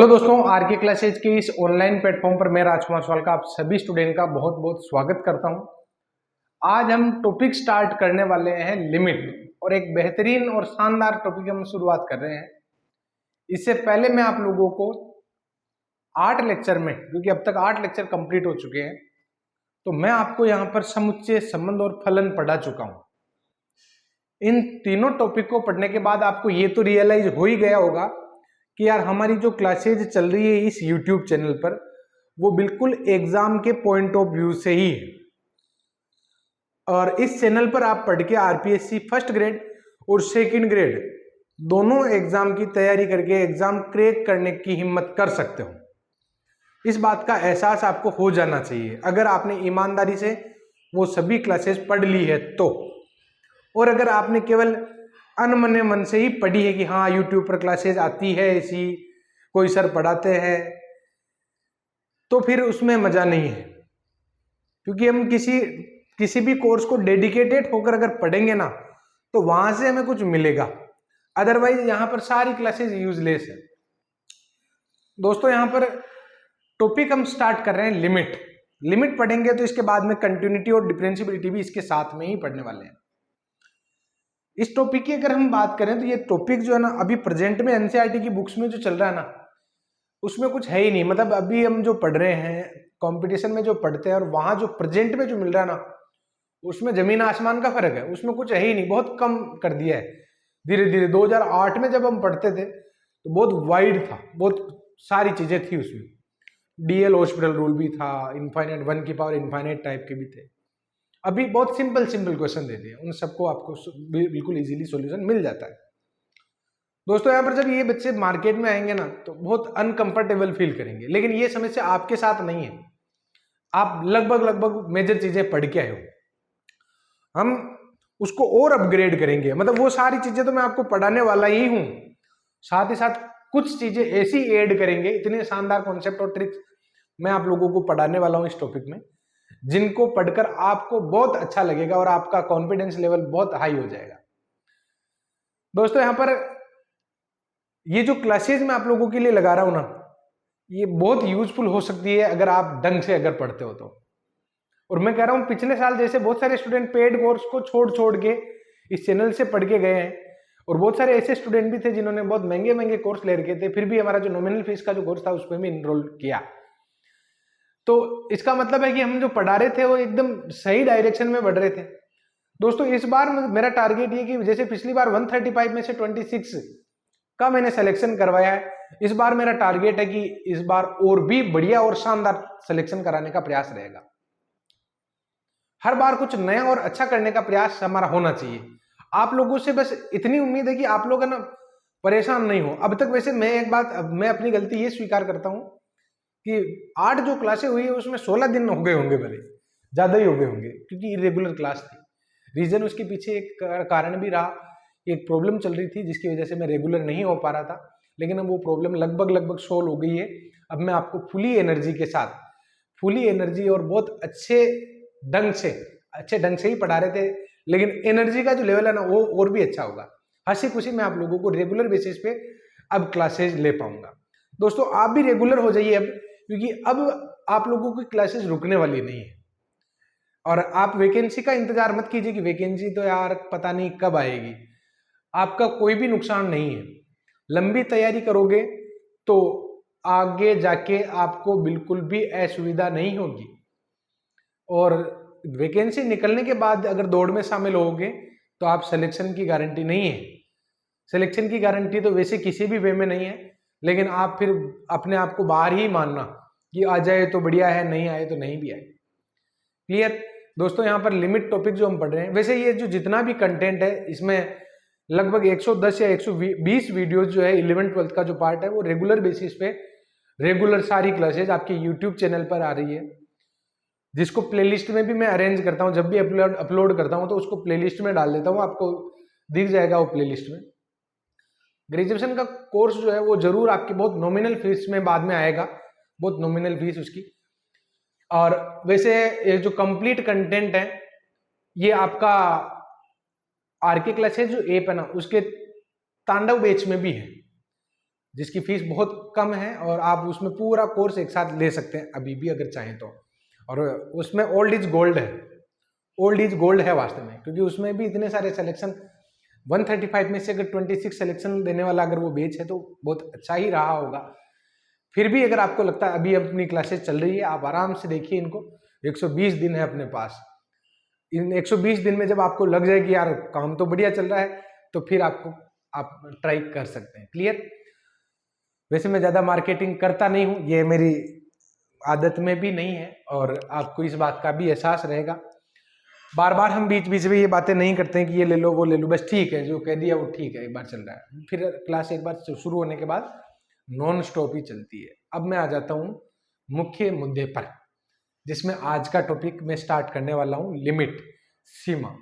Hello दोस्तों, R K classes के इस ऑनलाइन प्लेटफॉर्म पर मैं राजकुमार सवाल का आप सभी स्टूडेंट का बहुत बहुत स्वागत करता हूं। आज हम टॉपिक स्टार्ट करने वाले हैं लिमिट, और एक बेहतरीन और शानदार टॉपिक हम शुरुआत कर रहे हैं। इससे पहले मैं आप लोगों को 8 लेक्चर में, क्योंकि अब तक 8 लेक्चर कंप्लीट हो चुके हैं, तो मैं आपको यहाँ पर समुच्चय, संबंध और फलन पढ़ा चुका हूँ। इन तीनों टॉपिक को पढ़ने के बाद आपको ये तो रियलाइज हो ही गया होगा कि यार हमारी जो क्लासेज चल रही है इस YouTube चैनल पर, वो बिल्कुल एग्जाम के पॉइंट ऑफ व्यू से ही है। और इस चैनल पर आप पढ़ के आरपीएससी फर्स्ट ग्रेड और सेकंड ग्रेड दोनों एग्जाम की तैयारी करके एग्जाम क्रैक करने की हिम्मत कर सकते हो। इस बात का एहसास आपको हो जाना चाहिए अगर आपने ईमानदारी से वो सभी क्लासेस पढ़ ली है तो। और अगर आपने केवल अनमने मन से ही पढ़ी है कि हाँ यूट्यूब पर क्लासेस आती है ऐसी, कोई सर पढ़ाते हैं, तो फिर उसमें मजा नहीं है। क्योंकि हम किसी भी कोर्स को डेडिकेटेड होकर अगर पढ़ेंगे ना, तो वहां से हमें कुछ मिलेगा, अदरवाइज यहां पर सारी क्लासेस यूजलेस है। दोस्तों, यहां पर टॉपिक हम स्टार्ट कर रहे हैं लिमिट पढ़ेंगे, तो इसके बाद में कंटिन्यूटी और डिफरेंशिएबिलिटी भी इसके साथ में ही पढ़ने वाले हैं। इस टॉपिक की अगर हम बात करें तो ये टॉपिक जो है ना, अभी प्रेजेंट में एनसीईआरटी की बुक्स में जो चल रहा है ना, उसमें कुछ है ही नहीं। मतलब अभी हम जो पढ़ रहे हैं कंपटीशन में जो पढ़ते हैं, और वहां जो प्रेजेंट में जो मिल रहा है ना, उसमें जमीन आसमान का फर्क है। उसमें कुछ है ही नहीं, बहुत कम कर दिया है धीरे धीरे। 2008 में जब हम पढ़ते थे तो बहुत वाइड था, बहुत सारी चीजें थी उसमें। डीएल हॉस्पिटल रूल भी था, इनफाइनाइट 1 की पावर इनफाइनाइट टाइप के भी थे। अभी बहुत सिंपल क्वेश्चन दे दिए, उन सबको आपको बिल्कुल इजीली सॉल्यूशन मिल जाता है। दोस्तों, यहाँ पर जब ये बच्चे मार्केट में आएंगे ना, तो बहुत अनकंफर्टेबल फील करेंगे, लेकिन ये समस्या आपके साथ नहीं है। आप लगभग मेजर चीजें पढ़ के आए हो, हम उसको और अपग्रेड करेंगे। मतलब वो सारी चीजें तो मैं आपको पढ़ाने वाला ही हूं, साथ ही साथ कुछ चीजें ऐसी ऐड करेंगे, इतने शानदार कॉन्सेप्ट और ट्रिक्स मैं आप लोगों को पढ़ाने वाला हूं इस टॉपिक में, जिनको पढ़कर आपको बहुत अच्छा लगेगा और आपका कॉन्फिडेंस लेवल बहुत हाई हो जाएगा। दोस्तों, यहां पर ये जो क्लासेज मैं आप लोगों के लिए लगा रहा हूं ना, ये बहुत यूजफुल हो सकती है अगर आप ढंग से अगर पढ़ते हो तो। और मैं कह रहा हूं, पिछले साल जैसे बहुत सारे स्टूडेंट पेड कोर्स को छोड़ के इस चैनल से पढ़ के गए हैं, और बहुत सारे ऐसे स्टूडेंट भी थे जिन्होंने बहुत महंगे कोर्स ले रखे थे, फिर भी हमारा जो नॉमिनल फीस का जो कोर्स था उसमें भी इनरोल किया। तो इसका मतलब है कि हम जो पढ़ा रहे थे वो एकदम सही डायरेक्शन में बढ़ रहे थे। दोस्तों, इस बार मेरा टारगेट ये कि जैसे पिछली बार 135 में से 26 का मैंने सिलेक्शन करवाया है, इस बार मेरा टारगेट है कि इस बार और भी बढ़िया और शानदार सिलेक्शन कराने का प्रयास रहेगा। हर बार कुछ नया और अच्छा करने का प्रयास हमारा होना चाहिए। आप लोगों से बस इतनी उम्मीद है कि आप लोग ना परेशान नहीं हो। अब तक वैसे मैं अपनी गलती ये स्वीकार करता हूं कि 8 जो क्लासें हुई है उसमें 16 दिन हो गए होंगे, भले ज्यादा ही हो गए होंगे, क्योंकि इरेगुलर क्लास थी। रीजन उसके पीछे एक कारण भी रहा, एक प्रॉब्लम चल रही थी जिसकी वजह से मैं रेगुलर नहीं हो पा रहा था, लेकिन अब वो प्रॉब्लम लगभग सोल्व हो गई है। अब मैं आपको फुली एनर्जी के साथ, फुली एनर्जी और बहुत अच्छे ढंग से ही पढ़ा रहे थे, लेकिन एनर्जी का जो लेवल है ना वो और भी अच्छा होगा। हंसी खुशी मैं आप लोगों को रेगुलर बेसिस पे अब क्लासेज ले पाऊंगा। दोस्तों, आप भी रेगुलर हो जाइए अब, क्योंकि अब आप लोगों की क्लासेस रुकने वाली नहीं है। और आप वैकेंसी का इंतजार मत कीजिए कि वैकेंसी तो यार पता नहीं कब आएगी। आपका कोई भी नुकसान नहीं है। लंबी तैयारी करोगे तो आगे जाके आपको बिल्कुल भी असुविधा नहीं होगी। और वैकेंसी निकलने के बाद अगर दौड़ में शामिल होगे तो आप सिलेक्शन की गारंटी नहीं है। सिलेक्शन की गारंटी तो वैसे किसी भी वे में नहीं है, लेकिन आप फिर अपने आप को बाहर ही मानना कि आ जाए तो बढ़िया है, नहीं आए तो नहीं भी आए। क्लियर? दोस्तों, यहाँ पर लिमिट टॉपिक जो हम पढ़ रहे हैं, वैसे ये जो जितना भी कंटेंट है इसमें लगभग 110 या 120 वीडियोज जो है 11th-12th का जो पार्ट है वो रेगुलर बेसिस पे रेगुलर सारी क्लासेज आपके यूट्यूब चैनल पर आ रही है, जिसको प्लेलिस्ट में भी मैं अरेंज करता हूँ। जब भी अपलोड करता हूँ तो उसको प्लेलिस्ट में डाल देता हूँ, आपको दिख जाएगा वो प्लेलिस्ट में। ग्रेजुएशन का कोर्स जो है वो जरूर आपकी बहुत नॉमिनल फीस में बाद में आएगा, बहुत नॉमिनल फीस उसकी। और वैसे ये जो कंप्लीट कंटेंट है ये आपका आरके क्लासेज जो ऐप है ना उसके तांडव बैच में भी है। जिसकी फीस बहुत कम है और आप उसमें पूरा कोर्स एक साथ ले सकते हैं अभी भी अगर चाहें तो। और उसमें ओल्ड इज गोल्ड है, ओल्ड इज गोल्ड है वास्तव में, क्योंकि उसमें भी इतने सारे सिलेक्शन 135 में से अगर 26 सिलेक्शन देने वाला अगर वो बेच है तो बहुत अच्छा ही रहा होगा। फिर भी अगर आपको लगता है अभी अपनी क्लासेस चल रही है, आप आराम से देखिए इनको, 120 दिन है अपने पास। इन 120 दिन में जब आपको लग जाए कि यार काम तो बढ़िया चल रहा है, तो फिर आप ट्राई कर सकते हैं। क्लियर? वैसे मैं ज़्यादा मार्केटिंग करता नहीं हूँ, ये मेरी आदत में भी नहीं है और आपको इस बात का भी एहसास रहेगा। बार बार हम बीच बीच में ये बातें नहीं करते हैं कि ये ले लो वो ले लो, बस ठीक है जो कह दिया वो ठीक है, एक बार चल रहा है। फिर क्लास एक बार शुरू होने के बाद नॉन स्टॉप ही चलती है। अब मैं आ जाता हूँ मुख्य मुद्दे पर, जिसमें आज का टॉपिक मैं स्टार्ट करने वाला हूँ, लिमिट, सीमा।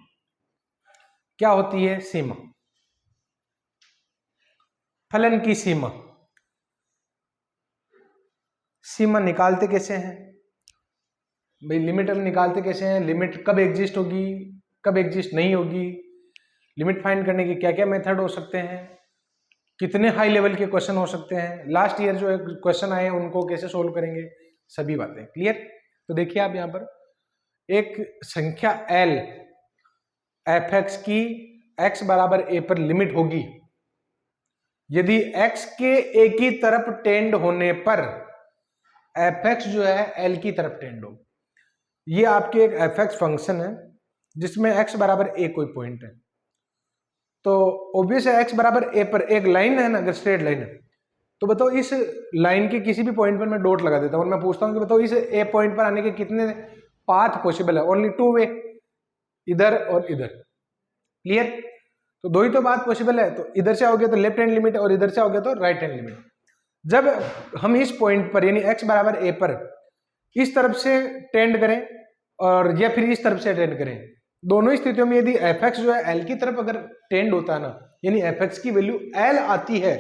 क्या होती है सीमा? फलन की सीमा। सीमा निकालते कैसे हैं भाई? लिमिट हम निकालते कैसे हैं? लिमिट कब एग्जिस्ट होगी, कब एग्जिस्ट नहीं होगी, लिमिट फाइंड करने के क्या क्या मेथड हो सकते हैं, कितने हाई लेवल के क्वेश्चन हो सकते हैं, लास्ट ईयर जो क्वेश्चन आए उनको कैसे सोल्व करेंगे, सभी बातें। क्लियर? तो देखिए आप यहाँ पर एक संख्या L f(x) की x बराबर a पर लिमिट होगी यदि x के a की तरफ टेंड होने पर f(x) जो है L की तरफ टेंड हो। ये आपके एक f(x) फंक्शन है जिसमें x बराबर a कोई पॉइंट है, तो ऑब्वियस है x बराबर a पर एक लाइन है ना, अगर स्ट्रेट लाइन है तो बताओ इस लाइन के किसी भी पॉइंट पर मैं डॉट लगा देता हूं और मैं पूछता हूं कि बताओ इस a पॉइंट पर आने के कितने पाथ पॉसिबल है? ओनली 2 वे, इधर और इधर। क्लियर? तो दो ही तो बात पॉसिबल है, तो इधर से आओगे तो लेफ्ट हैंड लिमिट और इधर से आओगे तो राइट हैंड लिमिट। जब हम इस पॉइंट पर यानी x बराबर a पर इस तरफ से टेंड करें और या फिर इस तरफ से टेंड करें, दोनों स्थितियों में यदि f(x) जो है L की तरफ अगर टेंड होता है ना, यानी f(x) की वैल्यू L आती है,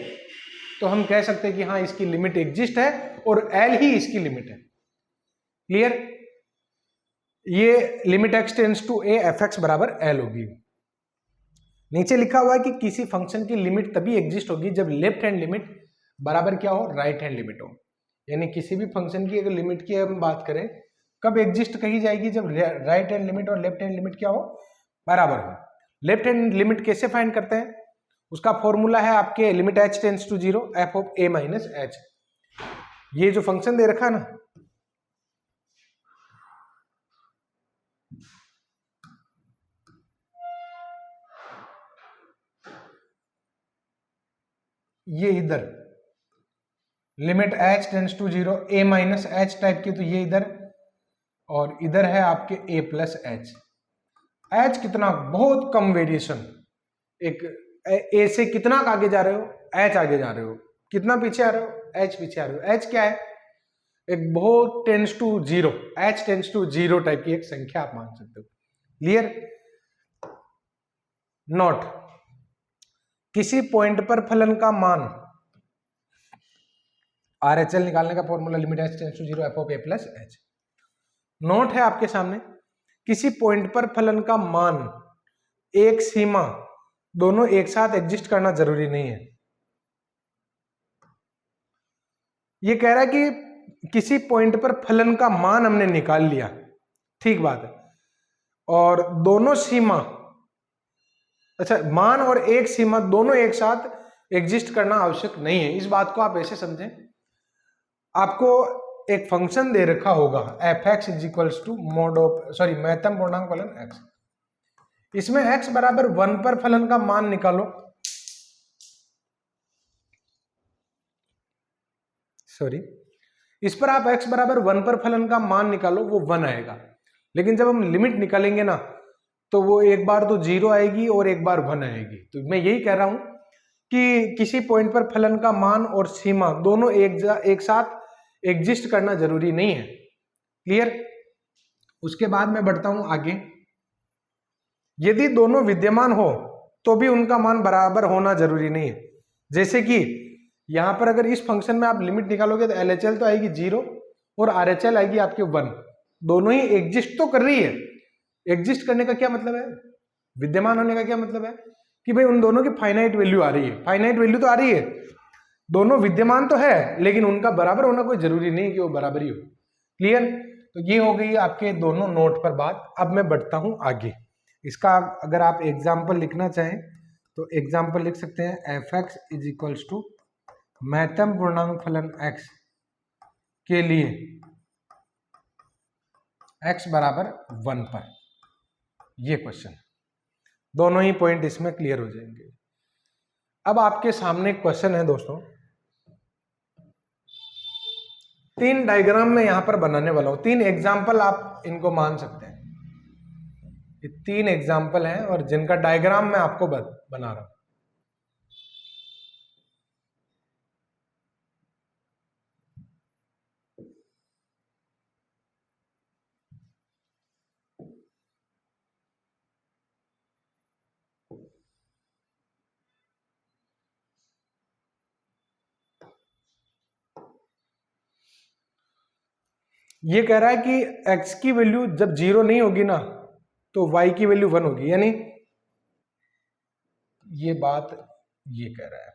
तो हम कह सकते हैं कि हाँ इसकी लिमिट एग्जिस्ट है और L ही इसकी लिमिट है। क्लियर? ये limit x tends to a f(x) बराबर L होगी। नीचे लिखा हुआ है कि किसी फंक्शन की लिमिट तभी एग्जिस्ट होगी जब लेफ्ट हैंड लिमिट बराबर क्या हो? राइट हैंड लिमिट हो। यानी किसी भी फंक्शन की अगर लिमिट की हम बात करें कब एग्जिस्ट कही जाएगी? जब राइट हैंड लिमिट और लेफ्ट हैंड लिमिट क्या हो? बराबर हो। लेफ्ट हैंड लिमिट कैसे फाइंड करते हैं? उसका फॉर्मूला है आपके limit h tends to 0 f of a minus h। ये जो फंक्शन दे रखा है ना, ये इधर limit h tends to 0 a minus h type की, तो ये इधर और इधर है आपके a प्लस h। h कितना? बहुत कम वेरिएशन। एक a से कितना आगे जा रहे हो? h आगे जा रहे हो। कितना पीछे आ रहे हो? h पीछे आ रहे हो। h क्या है? एक बहुत tends to 0, h tends to 0 type की एक संख्या आप मान सकते हो। क्लियर? नोट, किसी पॉइंट पर फलन का मान RHL निकालने का formula limit h tends to 0 f of a plus h। Note है आपके सामने, किसी पॉइंट पर फलन का मान, एक सीमा, दोनों एक साथ एग्जिस्ट करना जरूरी नहीं है। ये कह रहा है कि किसी पॉइंट पर फलन का मान हमने निकाल लिया, ठीक बात है, और दोनों सीमा, अच्छा मान और एक सीमा दोनों एक साथ एग्जिस्ट करना आवश्यक नहीं है। इस बात को आप ऐसे समझें, आपको एक फंक्शन दे रखा होगा f(x) is equals to mod of महत्तम पूर्णांक फलन x। इसमें x बराबर 1 पर फलन का मान निकालो, इस पर आप x बराबर 1 पर फलन का मान निकालो, वो 1 आएगा। लेकिन जब हम लिमिट निकालेंगे ना, तो वो एक बार तो 0 आएगी और एक बार 1 आएगी। तो मैं यही कह रहा हूं कि किसी पॉइंट पर फलन का मान और सीमा दोनों एक साथ एग्जिस्ट करना जरूरी नहीं है। क्लियर? उसके बाद मैं बढ़ता हूं आगे। यदि दोनों विद्यमान हो तो भी उनका मान बराबर होना जरूरी नहीं है। जैसे कि यहां पर अगर इस फंक्शन में आप लिमिट निकालोगे तो LHL तो आएगी 0 और RHL आएगी आपके 1। दोनों ही एग्जिस्ट तो कर रही है। एग्जिस्ट करने का क्या मतलब है? विद्यमान होने का क्या मतलब है? कि भाई उन दोनों की फाइनाइट वैल्यू आ रही है। फाइनाइट वैल्यू तो आ रही है, दोनों विद्यमान तो है लेकिन उनका बराबर होना कोई जरूरी नहीं कि वो बराबर ही हो। क्लियर? तो ये हो गई आपके दोनों नोट पर बात। अब मैं बढ़ता हूं आगे। इसका अगर आप एग्जाम्पल लिखना चाहें तो एग्जाम्पल लिख सकते हैं f x is equals to महत्तम पूर्णांक फलन x के लिए x बराबर 1 पर। ये क्वेश्चन, दोनों ही पॉइंट इसमें क्लियर हो जाएंगे। अब आपके सामने एक क्वेश्चन है दोस्तों, 3 डायग्राम में यहां पर बनाने वाला हूं। 3 एग्जाम्पल आप इनको मान सकते हैं। ये 3 एग्जाम्पल हैं और जिनका डायग्राम मैं आपको बना रहा हूं। ये कह रहा है कि x की वैल्यू जब 0 नहीं होगी ना तो y की वैल्यू 1 होगी, यानी ये बात ये कह रहा है।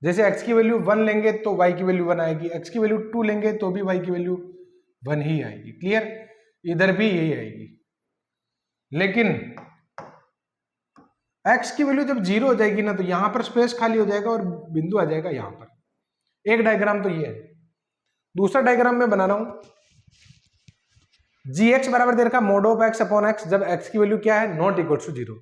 जैसे x की वैल्यू 1 लेंगे तो y की वैल्यू 1 आएगी, x की वैल्यू 2 लेंगे तो भी y की वैल्यू 1 ही आएगी। क्लियर? इधर भी यही आएगी। लेकिन x की वैल्यू जब 0 हो जाएगी ना तो यहां पर स्पेस खाली हो जाएगा और बिंदु आ जाएगा यहां पर। एक डायग्राम तो ये है। दूसरा डायग्राम मैं बना रहा हूं, gx बराबर दे रखा mode of x upon x जब x की वैल्यू क्या है, नॉट इक्वल टू 0,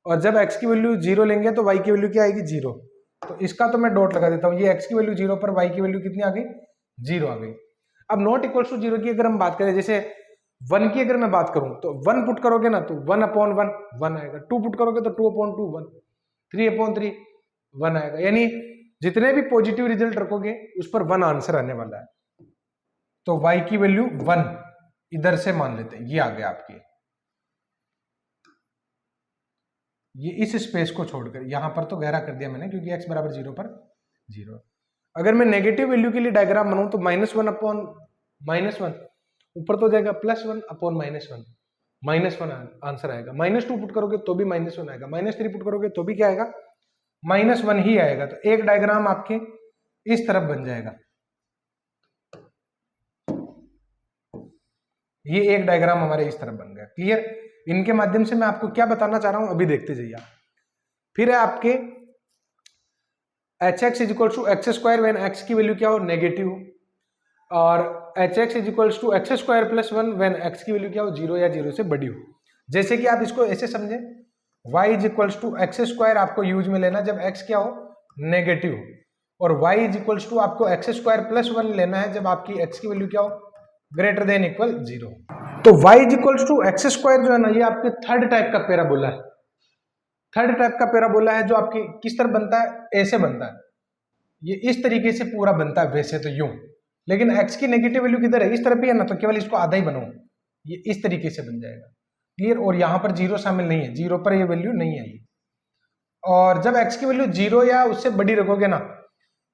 और जब x की वैल्यू 0 लेंगे तो y की वैल्यू क्या आएगी, 0। तो इसका तो मैं डॉट लगा देता हूं, ये x की वैल्यू 0 पर y की वैल्यू कितनी आ गई, 0 आ गई। अब नॉट इक्वल टू 0 की अगर हम बात करें, जैसे 1 की अगर मैं बात करूं तो 1 पुट करोगे ना तो 1 अपॉन 1 1 आएगा, 2 पुट करोगे तो 2 अपॉन 2 1, 3 अपॉन 3 1 आएगा। यानी जितने भी पॉजिटिव रिजल्ट रखोगे उस पर 1 आंसर आने वाला है। तो y की वैल्यू 1 इधर से मान लेते हैं, ये आ गया आपकी, ये इस स्पेस को छोड़कर। यहां पर तो गहरा कर दिया मैंने क्योंकि x बराबर 0 पर 0। अगर मैं नेगेटिव वैल्यू के लिए डायग्राम बनाऊं तो -1 अपॉन -1, ऊपर तो जाएगा +1 अपॉन -1, -1 आंसर आएगा। -2 पुट करोगे तो भी -1 आएगा, -3 पुट करोगे तो भी क्या आएगा, -1 ही आएगा। तो एक डायग्राम आपके इस तरफ बन जाएगा, ये एक डायग्राम हमारे इस तरफ बन गया। क्लियर? इनके माध्यम से मैं आपको क्या बताना चाह रहा हूं अभी देखते जाइए। फिर है आपके h x is equals to x square when x की वैल्यू क्या हो, नेगेटिव हो, और h x is equals to x square plus 1 when x की वैल्यू क्या हो, 0 या 0 से बड़ी हो। जैसे कि आप इसको ऐसे समझे, y is equals to x square आपको यूज में लेना जब x क्या हो, नेगेटिव हो, और y इज इक्वल्स टू आपको एक्स स्क्वायर प्लस 1 लेना है जब आपकी x की वैल्यू क्या हो, ग्रेटर देन इक्वल 0। तो y is equals to x square जो है ना, ये आपके थर्ड टाइप का पैराबोला है। थर्ड टाइप का पैराबोला है जो आपकी किस तरह बनता है, ऐसे बनता है, ये इस तरीके से पूरा बनता है वैसे तो यूं, लेकिन x की नेगेटिव वैल्यू किधर है, इस तरफ ही है ना, तो केवल इसको आधा ही बनाओ, ये इस तरीके से बन जाएगा। क्लियर? और यहां पर 0 शामिल नहीं है, 0 पर ये वैल्यू नहीं आई। और जब x की वैल्यू 0 या उससे बड़ी रखोगे ना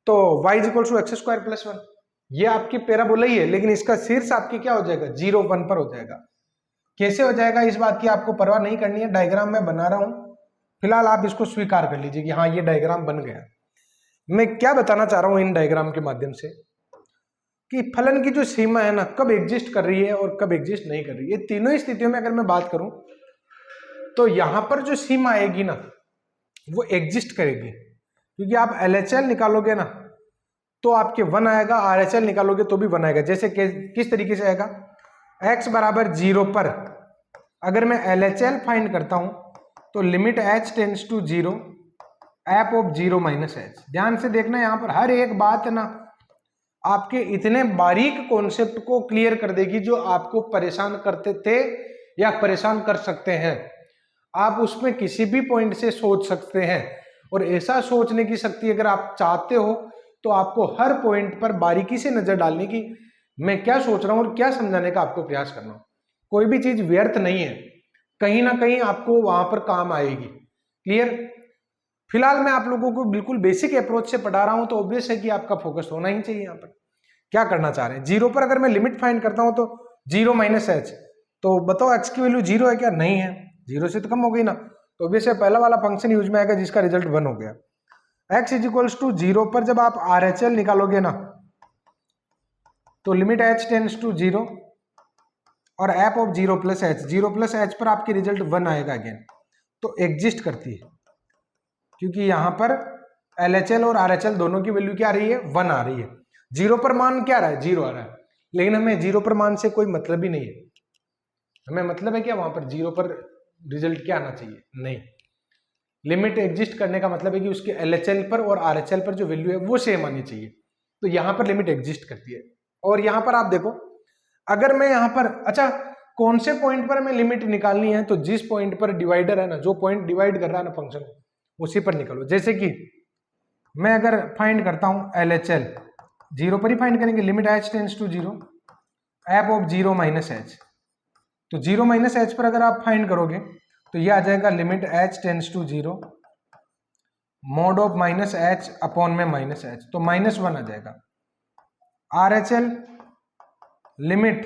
तो y is equal to x square plus 1, ये आपकी पैराबोला ही है, लेकिन इसका शीर्ष आपकी क्या हो जाएगा, 0 1 पर हो जाएगा। कैसे हो जाएगा इस बात की आपको परवाह नहीं करनी है, डायग्राम मैं बना रहा हूं, फिलहाल आप इसको स्वीकार कर लीजिए कि हाँ ये डायग्राम बन गया। मैं क्या बताना चाह रहा हूं इन डायग्राम के माध्यम से, कि फलन की जो सीमा है ना, कब एग्जिस्ट कर रही है और कब एग्जिस्ट नहीं कर रही है। ये तीनों ही स्थितियों में अगर मैं बात करूं तो यहां पर जो सीमा आएगी ना वो एग्जिस्ट करेगी, क्योंकि आप LHL निकालोगे ना तो आपके 1 आएगा, RHL निकालोगे तो भी 1 आएगा। जैसे किस तरीके से आएगा, x बराबर 0 पर अगर मैं LHL फाइंड करता हूं तो limit h tends to 0 f of 0 minus h। ध्यान से देखना, यहां पर हर एक बात ना आपके इतने बारीक कॉन्सेप्ट को क्लियर कर देगी जो आपको परेशान करते थे या परेशान कर सकते हैं। आप उसमें किसी भी पॉइंट से सोच सकते हैं, और ऐसा सोचने की शक्ति अगर आप चाहते हो तो आपको हर पॉइंट पर बारीकी से नजर डालने की, मैं क्या सोच रहा हूं और क्या समझाने का आपको प्रयास करना हो। कोई भी चीज व्यर्थ नहीं है, कहीं ना कहीं आपको वहां पर काम आएगी। क्लियर? फिलहाल मैं आप लोगों को बिल्कुल बेसिक अप्रोच से पढ़ा रहा हूं, तो ऑब्वियस है कि आपका फोकस होना ही चाहिए। यहाँ पर क्या करना चाह रहे हैं, 0 पर अगर मैं लिमिट फाइंड करता हूं तो 0 माइनस h, तो बताओ x की वैल्यू 0 है क्या, नहीं है। 0 से तो कम हो गई ना, तो ऑब्वियसली पहला वाला फंक्शन यूज में आएगा जिसका रिजल्ट 1 हो गया। x इज इक्वल्स टू 0 पर जब आप RHL निकालोगे ना, तो लिमिट h टेंड्स टू 0 और F of 0 plus H, 0 plus H पर आपकी रिजल्ट 1 आएगा अगेन, तो एग्जिस्ट करती है, क्योंकि यहां पर LHL और RHL दोनों की वैल्यू क्या आ रही है, 1 आ रही है। 0 पर मान क्या आ रहा है, 0 आ रहा है, लेकिन हमें 0 पर मान से कोई मतलब ही नहीं है। हमें मतलब है क्या वहां पर 0 पर रिजल्ट क्या आना चाहिए, नहीं। लिमिट एग्जिस्ट करने का मतलब है कि उसके LHL पर और RHL पर जो वैल्यू है वो सेम आनी चाहिए, तो यहां पर लिमिट एग्जिस्ट करती है। और यहां पर आप देखो, अगर मैं यहां पर, अच्छा कौन से पॉइंट पर हमें लिमिट निकालनी है, तो जिस पॉइंट पर डिवाइडर है ना, जो पॉइंट डिवाइड कर रहा है ना फंक्शन, उसी पर निकालो। जैसे कि मैं अगर फाइंड करता हूं LHL, 0 पर ही फाइंड करेंगे, limit h tends to 0 f of 0 minus h, तो 0 माइनस एच पर अगर आप फाइंड करोगे तो ये आ जाएगा limit h tends to 0 mod of minus h upon में माइनस एच, तो -1 आ जाएगा। RHL limit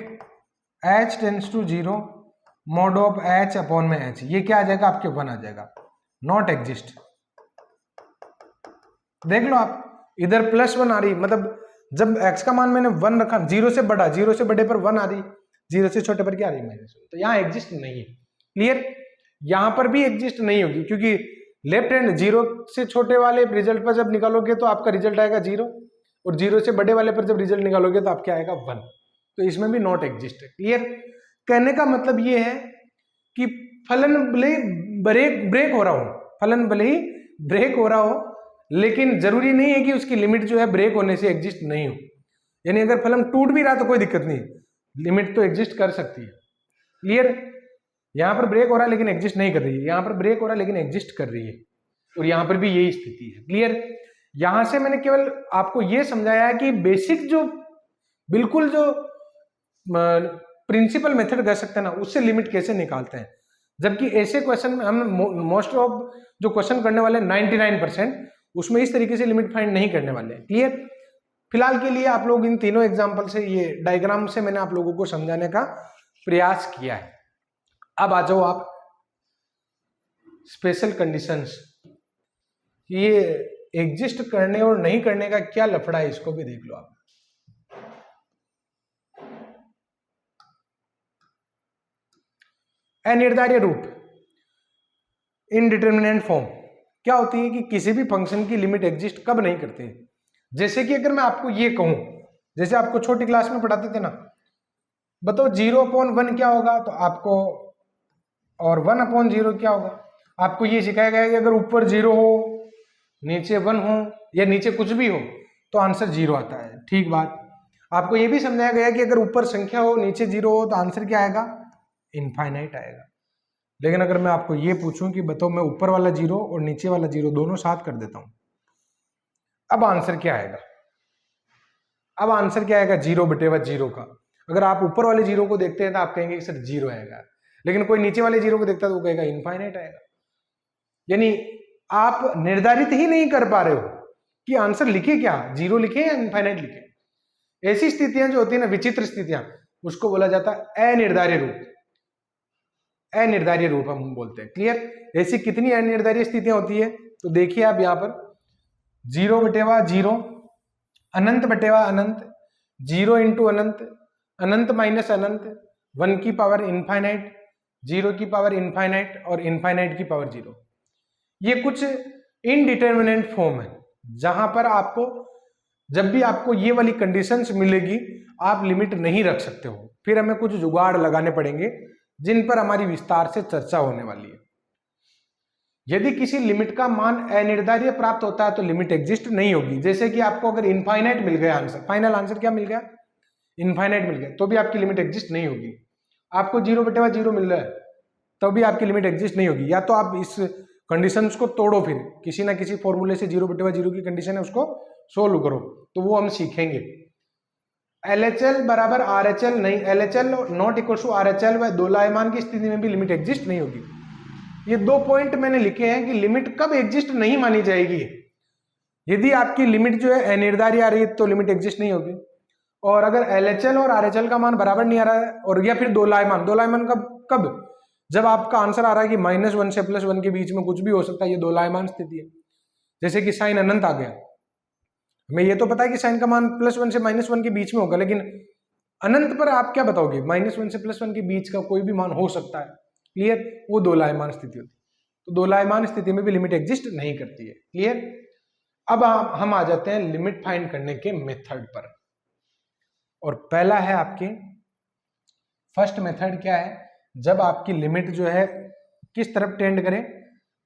h tends to 0 mod of h upon में h, ये क्या आ जाएगा आपके 1 आ जाएगा, नॉट एग्जिस्ट। देख लो आप, इधर +1 आ रही, मतलब जब x का मान मैंने 1 रखा, 0 से बड़ा, 0 से बड़े पर 1 आ रही, 0 से छोटे पर क्या आ रही, -1, तो यहाँ एग्जिस्ट नहीं है। क्लियर, यहां पर भी एग्जिस्ट नहीं होगी, क्योंकि लेफ्ट हैंड 0 से छोटे वाले रिजल्ट पर जब निकालोगे तो आपका रिजल्ट आएगा 0, और 0 से बड़े वाले पर जब रिजल्ट निकालोगे तो आपका आएगा 1, तो इसमें भी नॉट एग्जिस्ट है। क्लियर, कहने का मतलब ये है कि फलन भले ब्रेक हो रहा हो, फलन भले ही ब्रेक हो रहा हो, लेकिन जरूरी नहीं है कि उसकी लिमिट जो है ब्रेक होने से एग्जिस्ट नहीं हो। यानी अगर फलन टूट भी रहा तो कोई दिक्कत नहीं, लिमिट तो एग्जिस्ट कर सकती है। क्लियर, यहां पर ब्रेक हो रहा है लेकिन एग्जिस्ट नहीं कर रही है, यहां पर ब्रेक हो रहा है लेकिन एग्जिस्ट कर रही है, और यहां पर भी यही स्थिति है। क्लियर, यहां से मैंने केवल आपको यह समझाया है कि बेसिक जो बिल्कुल जो प्रिंसिपल मेथड कह सकते हैं ना, उससे लिमिट कैसे निकालते हैं, जबकि ऐसे क्वेश्चन में हम मोस्ट ऑफ जो क्वेश्चन करने वाले 99% उसमें इस तरीके से लिमिट फाइंड नहीं करने वाले हैं। क्लियर, फिलहाल के लिए आप लोग इन तीनों एग्जाम्पल से, ये डायग्राम से मैंने आप लोगों को समझाने का प्रयास किया है। अब आ जाओ आप स्पेशल कंडीशंस, ये एग्जिस्ट करने और नहीं करने का क्या लफड़ा है, इसको भी देख लो आप। अनिर्धारित रूप, इनडिटरमिनेट फॉर्म, क्या होती है कि किसी भी फंक्शन की लिमिट एग्जिस्ट कब नहीं करती है। जैसे कि अगर मैं आपको ये कहूं, जैसे आपको छोटी क्लास में पढ़ाते थे ना, बताओ 0/1 क्या होगा, तो आपको, और 1/0 क्या होगा, आपको ये सिखाया गया कि अगर ऊपर 0 हो, नीचे 1 हो, या नीचे कुछ भी हो तो आंसर 0 आता है। ठीक बात, आपको ये भी समझाया गया कि अगर ऊपर संख्या हो, नीचे 0 हो, तो आंसर क्या आएगा, इनफाइनाइट आएगा। लेकिन अगर मैं आपको ये पूछूं कि बताओ मैं ऊपर वाला 0 और नीचे वाला 0 दोनों साथ कर देता हूं, अब आंसर क्या आएगा, अब आंसर क्या आएगा 0/0 का। अगर आप ऊपर वाले 0 को देखते हैं तो आप कहेंगे कि सर 0 आएगा, लेकिन कोई नीचे वाले 0 को देखता है तो वो कहेगा इनफाइनाइट आएगा। यानी आप निर्धारित ही नहीं कर पा रहे हो कि आंसर लिखे क्या, 0 लिखे या इनफाइनाइट लिखे। ऐसी स्थितियां जो होती है ना, विचित्र स्थितियां, उसको बोला जाता है अनिर्धारित रूप। अनिर्धारित रूप हम बोलते हैं। क्लियर, ऐसी कितनी अनिर्धारित स्थितियां होती है, तो देखिए आप यहां पर 0/0, अनंत बटेवा अनंत, 0 इंटू अनंत, अनंत माइनस अनंत, 1 की पावर इनफाइनाइट, 0 की पावर इनफाइनाइट, और इनफाइनाइट की पावर 0। ये कुछ इनडिटरमिनेट फॉर्म है, जहां पर आपको जब भी आपको ये वाली कंडीशंस मिलेगी आप लिमिट नहीं रख सकते हो। फिर हमें कुछ जुगाड़ लगाने पड़ेंगे जिन पर हमारी विस्तार से चर्चा होने वाली है। यदि किसी लिमिट का मान अनिर्धारित प्राप्त होता है तो लिमिट एग्जिस्ट नहीं होगी। जैसे कि आपको अगर इनफाइनाइट मिल गया आंसर, फाइनल आंसर क्या मिल गया, इनफाइनाइट मिल गया, तो भी आपकी लिमिट एग्जिस्ट नहीं होगी। आपको 0/0 मिल रहा है तो भी आपकी लिमिट एग्जिस्ट नहीं होगी। या तो आप इस कंडीशंस को तोड़ो, फिर किसी ना किसी फॉर्मूले से 0/0 की कंडीशन है उसको सोल्व करो, तो वो हम सीखेंगे। LHL बराबर RHL नहीं, LHL not equal to RHL व दोलायमान की स्थिति में भी लिमिट एग्जिस्ट नहीं होगी। ये 2 पॉइंट मैंने लिखे हैं कि लिमिट कब एग्जिस्ट नहीं मानी जाएगी। यदि आपकी लिमिट जो है अनिर्धारित आ रही है तो लिमिट एग्जिस्ट नहीं होगी, और अगर LHL और RHL का मान बराबर नहीं आ रहा है, और या फिर दोलायमान, दोलायमान कब, जब आपका आंसर आ रहा है कि -1 से +1 के बीच में कुछ भी हो सकता है, ये दोलायमान स्थिति है। जैसे कि साइन अनंत आ गया, हमें ये तो पता है कि साइन का मान +1 से -1 के बीच में होगा, लेकिन अनंत पर आप क्या बताओगे? -1 से +1 के बीच का कोई भी मान हो सकता है। क्लियर? वो दोलायमान स्थिति होती है। तो दोलायमान स्थिति में भी लिमिट एग्जिस्ट नहीं करती है। क्लियर? अब हम आ जाते हैं लिमिट फाइंड करने के मेथड पर। और पहला है आपके फर्स्ट मेथड क्या है? जब आपकी लिमिट जो है किस तरफ टेंड करे?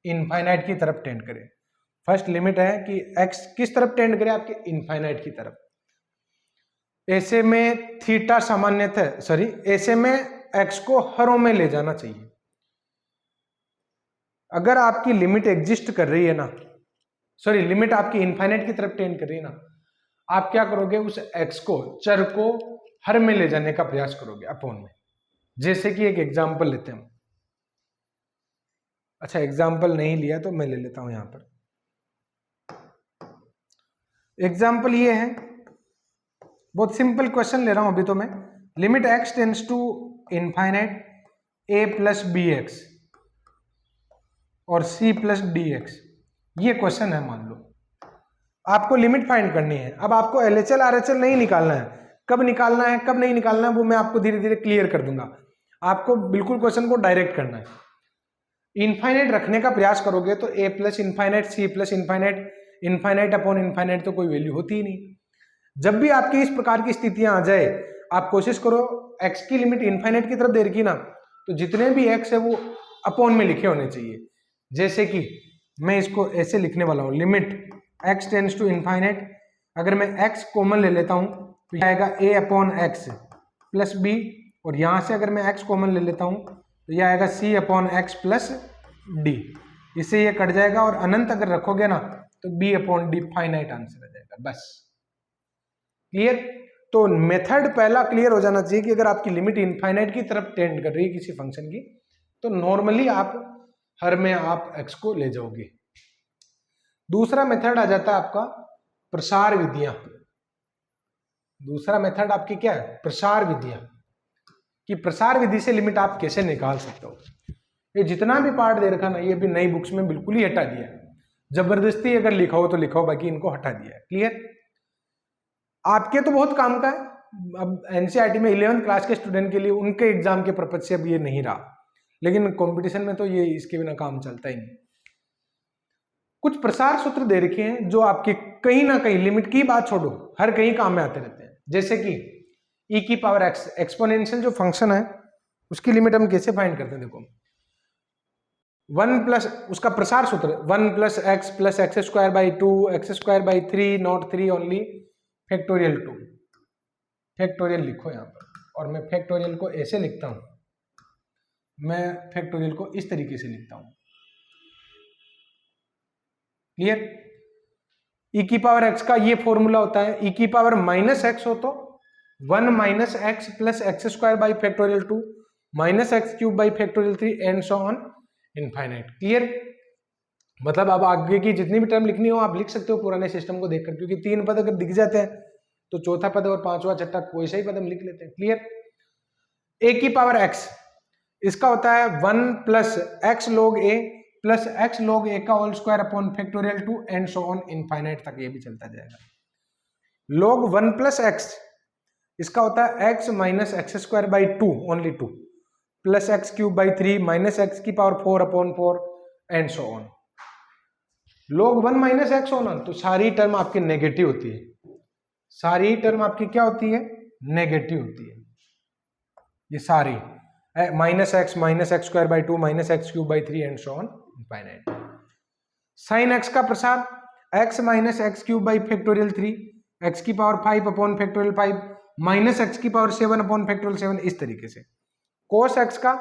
इनफाइनाइट की तरफ टेंड करे। फर्स्ट लिमिट है कि x किस तरफ टेंड करे? आपके इनफाइनाइट की तरफ। ऐसे में थीटा सामान्यतः ऐसे में x को हरों में ले जाना चाहिए। अगर आपकी लिमिट एग्जिस्ट कर रही है ना, लिमिट आपकी इनफाइनाइट की तरफ टेंड कर रही है ना, आप क्या करोगे? उस x को, चर को हर में ले जाने का प्रयास करोगे अपॉन में। जैसे कि एक एग्जांपल लेते हैं। अच्छा, एग्जांपल नहीं लिया तो मैं ले लेता हूं यहां पर। एग्जांपल ये है, बहुत सिंपल क्वेश्चन ले रहा हूं अभी तो मैं। Limit x tends to infinite a plus b x और c प्लस डी एक्स, ये क्वेश्चन है। मान लो आपको लिमिट फाइंड करनी है। अब आपको LHL RHL नहीं निकालना है। कब निकालना है, कब नहीं निकालना है, वो मैं आपको धीरे धीरे क्लियर कर दूंगा। आपको बिल्कुल क्वेश्चन को डायरेक्ट करना है। इनफाइनाइट रखने का प्रयास करोगे तो a plus infinite, c plus infinite, infinite upon infinite तो कोई वैल्यू होती ही नहीं। जब भी आपकी इस प्रकार की स्थितियां आ जाए, आप कोशिश करो x की लिमिट इनफाइनाइट की तरफ दे रखी ना, तो जितने भी x है वो अपॉन में लिखे होने चाहिए। जैसे कि मैं इसको ऐसे लिखने वाला हूं, limit x tends to infinite. अगर मैं x कॉमन ले लेता हूं तो यह आएगा a upon x plus b, और यहां से अगर मैं x कॉमन ले लेता हूं तो यह आएगा c upon x plus D. इससे ये कट जाएगा और अनंत अगर रखोगे ना तो b upon D finite answer आ जाएगा। बस। क्लियर? तो मेथड पहला क्लियर हो जाना चाहिए कि अगर आपकी लिमिट इनफाइनाइट की तरफ टेंड कर रही है किसी फंक्शन की, तो नॉर्मली आप हर में आप x को ले जाओगे। दूसरा मेथड आ जाता है आपका प्रसार विधियां। दूसरा मेथड आपकी क्या है? प्रसार विधियां। कि प्रसार विधि से लिमिट आप कैसे निकाल सकते हो। ये जितना भी पार्ट दे रखा ना, ये भी नई बुक्स में बिल्कुल ही हटा दिया है। जबरदस्ती अगर लिखा हो तो लिखा हो, बाकी इनको हटा दिया है। क्लियर? आपके तो बहुत काम का है। अब एनसीईआरटी में 11th क्लास के स्टूडेंट के लिए उनके एग्जाम के पर्पज से अब ये नहीं रहा, लेकिन कंपटीशन में तो ये इसके बिना काम चलता ही नहीं। कुछ प्रसार सूत्र दे रखे हैं जो आपके कहीं ना कहीं, लिमिट की बात छोड़ो, हर कहीं काम में आते रहते हैं। जैसे कि e की पावर x, एक्सपोनेंशियल जो फंक्शन है उसकी लिमिट हम कैसे फाइंड करते हैं? देखो, 1 प्लस उसका प्रसार सूत्र 1 plus x plus x square by 2 x square by 3 not 3 only factorial 2। Factorial लिखो यहां पर, और मैं फैक्टोरियल को ऐसे लिखता हूं, मैं फैक्टोरियल को इस तरीके से लिखता हूं। क्लियर? e की पावर x का ये फॉर्मूला होता है, e की पावर माइनस एक्स हो तो 1 minus x plus x square by factorial 2 minus x cube by factorial 3 and so on infinite. Clear? मतलब अब आगे की जितनी भी टर्म लिखनी हो आप लिख सकते हो पुराने सिस्टम को देखकर, क्योंकि 3 पद अगर दिख जाते हैं तो चौथा पद और पांचवा छठा कोई सा ही पद हम लिख लेते हैं। क्लियर? a की पावर x, इसका होता है 1 plus x log a plus x log a का whole square upon factorial 2 and so on infinite तक ये भी चलता जाएगा। लॉग 1 प्लस एक्स, इसका होता है x minus x square by 2 only 2 plus x cube by 3 minus x की power 4 upon 4 and so on. Log 1 minus x होना तो सारी टर्म आपकी नेगेटिव होती है। सारी टर्म आपकी क्या होती है? नेगेटिव होती है। ये सारी minus x square by 2 minus x cube by 3 and so on infinite. Sine x का प्रसार x minus x cube by factorial 3 x की power 5 upon factorial 5 minus x की पावर 7 अपॉन फैक्टोरियल 7, इस तरीके से। कोस एक्स का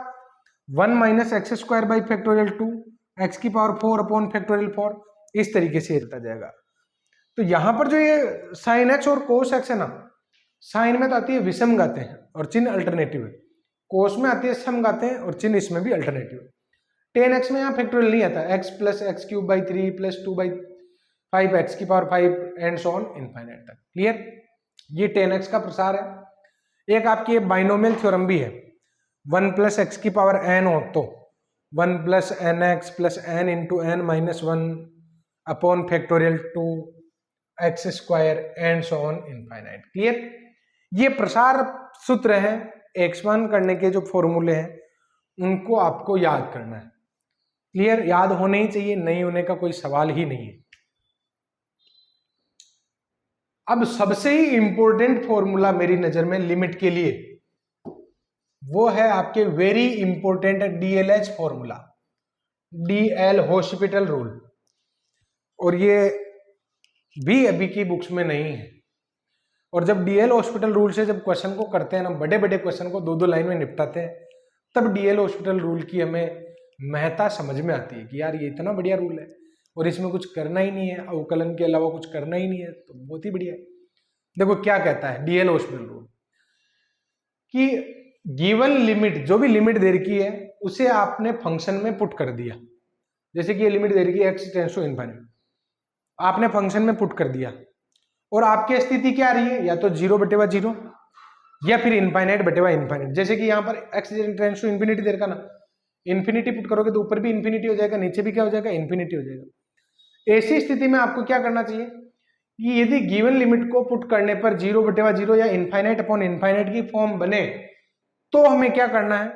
1 minus x square by factorial 2 x की power 4 upon factorial 4, इस तरीके से चलता जाएगा। तो यहां पर जो ये साइन एक्स और कोस एक्स है ना, साइन में तो आती है विषम घातें और चिन्ह अल्टरनेटिव है, कोस में आती है समघातें हैं और चिन्ह इसमें भी अल्टरनेटिव है। टेन एक्स में यहाँ फैक्टोरियल नहीं आता, x plus x cube by 3 plus 2 by 5 x की power 5 and so on infinite तक। क्लियर? ये 10x का प्रसार है। एक आपकी बाइनोमियल थ्योरम भी है, 1 प्लस एक्स की पावर n हो तो 1 plus n x plus n into n minus 1 upon factorial 2 x square and so on infinite. Clear? ये प्रसार सूत्र है, एक्सपांड करने के जो फॉर्मूले हैं उनको आपको याद करना है। क्लियर? याद होने ही चाहिए, नहीं होने का कोई सवाल ही नहीं है। अब सबसे ही इंपॉर्टेंट फॉर्मूला मेरी नजर में लिमिट के लिए वो है आपके very important DLH formula, DL hospital rule. और ये भी अभी की बुक्स में नहीं है। और जब डीएल हॉस्पिटल रूल से जब क्वेश्चन को करते हैं ना, बड़े बड़े क्वेश्चन को 2-2 लाइन में निपटाते हैं, तब डीएल हॉस्पिटल रूल की हमें महत्ता समझ में आती है कि यार ये इतना बढ़िया रूल है और इसमें कुछ करना ही नहीं है, अवकलन के अलावा कुछ करना ही नहीं है, तो बहुत ही बढ़िया है। देखो क्या कहता है डीएल हॉस्पिटल रूल कि गिवन लिमिट, जो भी लिमिट दे रखी है उसे आपने फंक्शन में पुट कर दिया। जैसे कि ये लिमिट दे रखी है एक्स टेंड्स टू इनफाइनाइट, आपने फंक्शन में पुट कर दिया और आपकी स्थिति क्या आ रही है, या तो 0/0 या फिर इनफाइनाइट बटेवा इनफाइनाइट। जैसे कि यहाँ पर एक्स टेंड्स टू इन्फिनिटी दे रखा ना, इन्फिनिटी पुट करोगे तो ऊपर भी इन्फिनिटी हो जाएगा, नीचे भी क्या हो जाएगा, इन्फिनिटी हो जाएगा। ऐसी स्थिति में आपको क्या करना चाहिए कि यदि गिवन लिमिट को पुट करने पर 0/0 या इनफाइनाइट अपॉन इनफाइनाइट की फॉर्म बने तो हमें क्या करना है,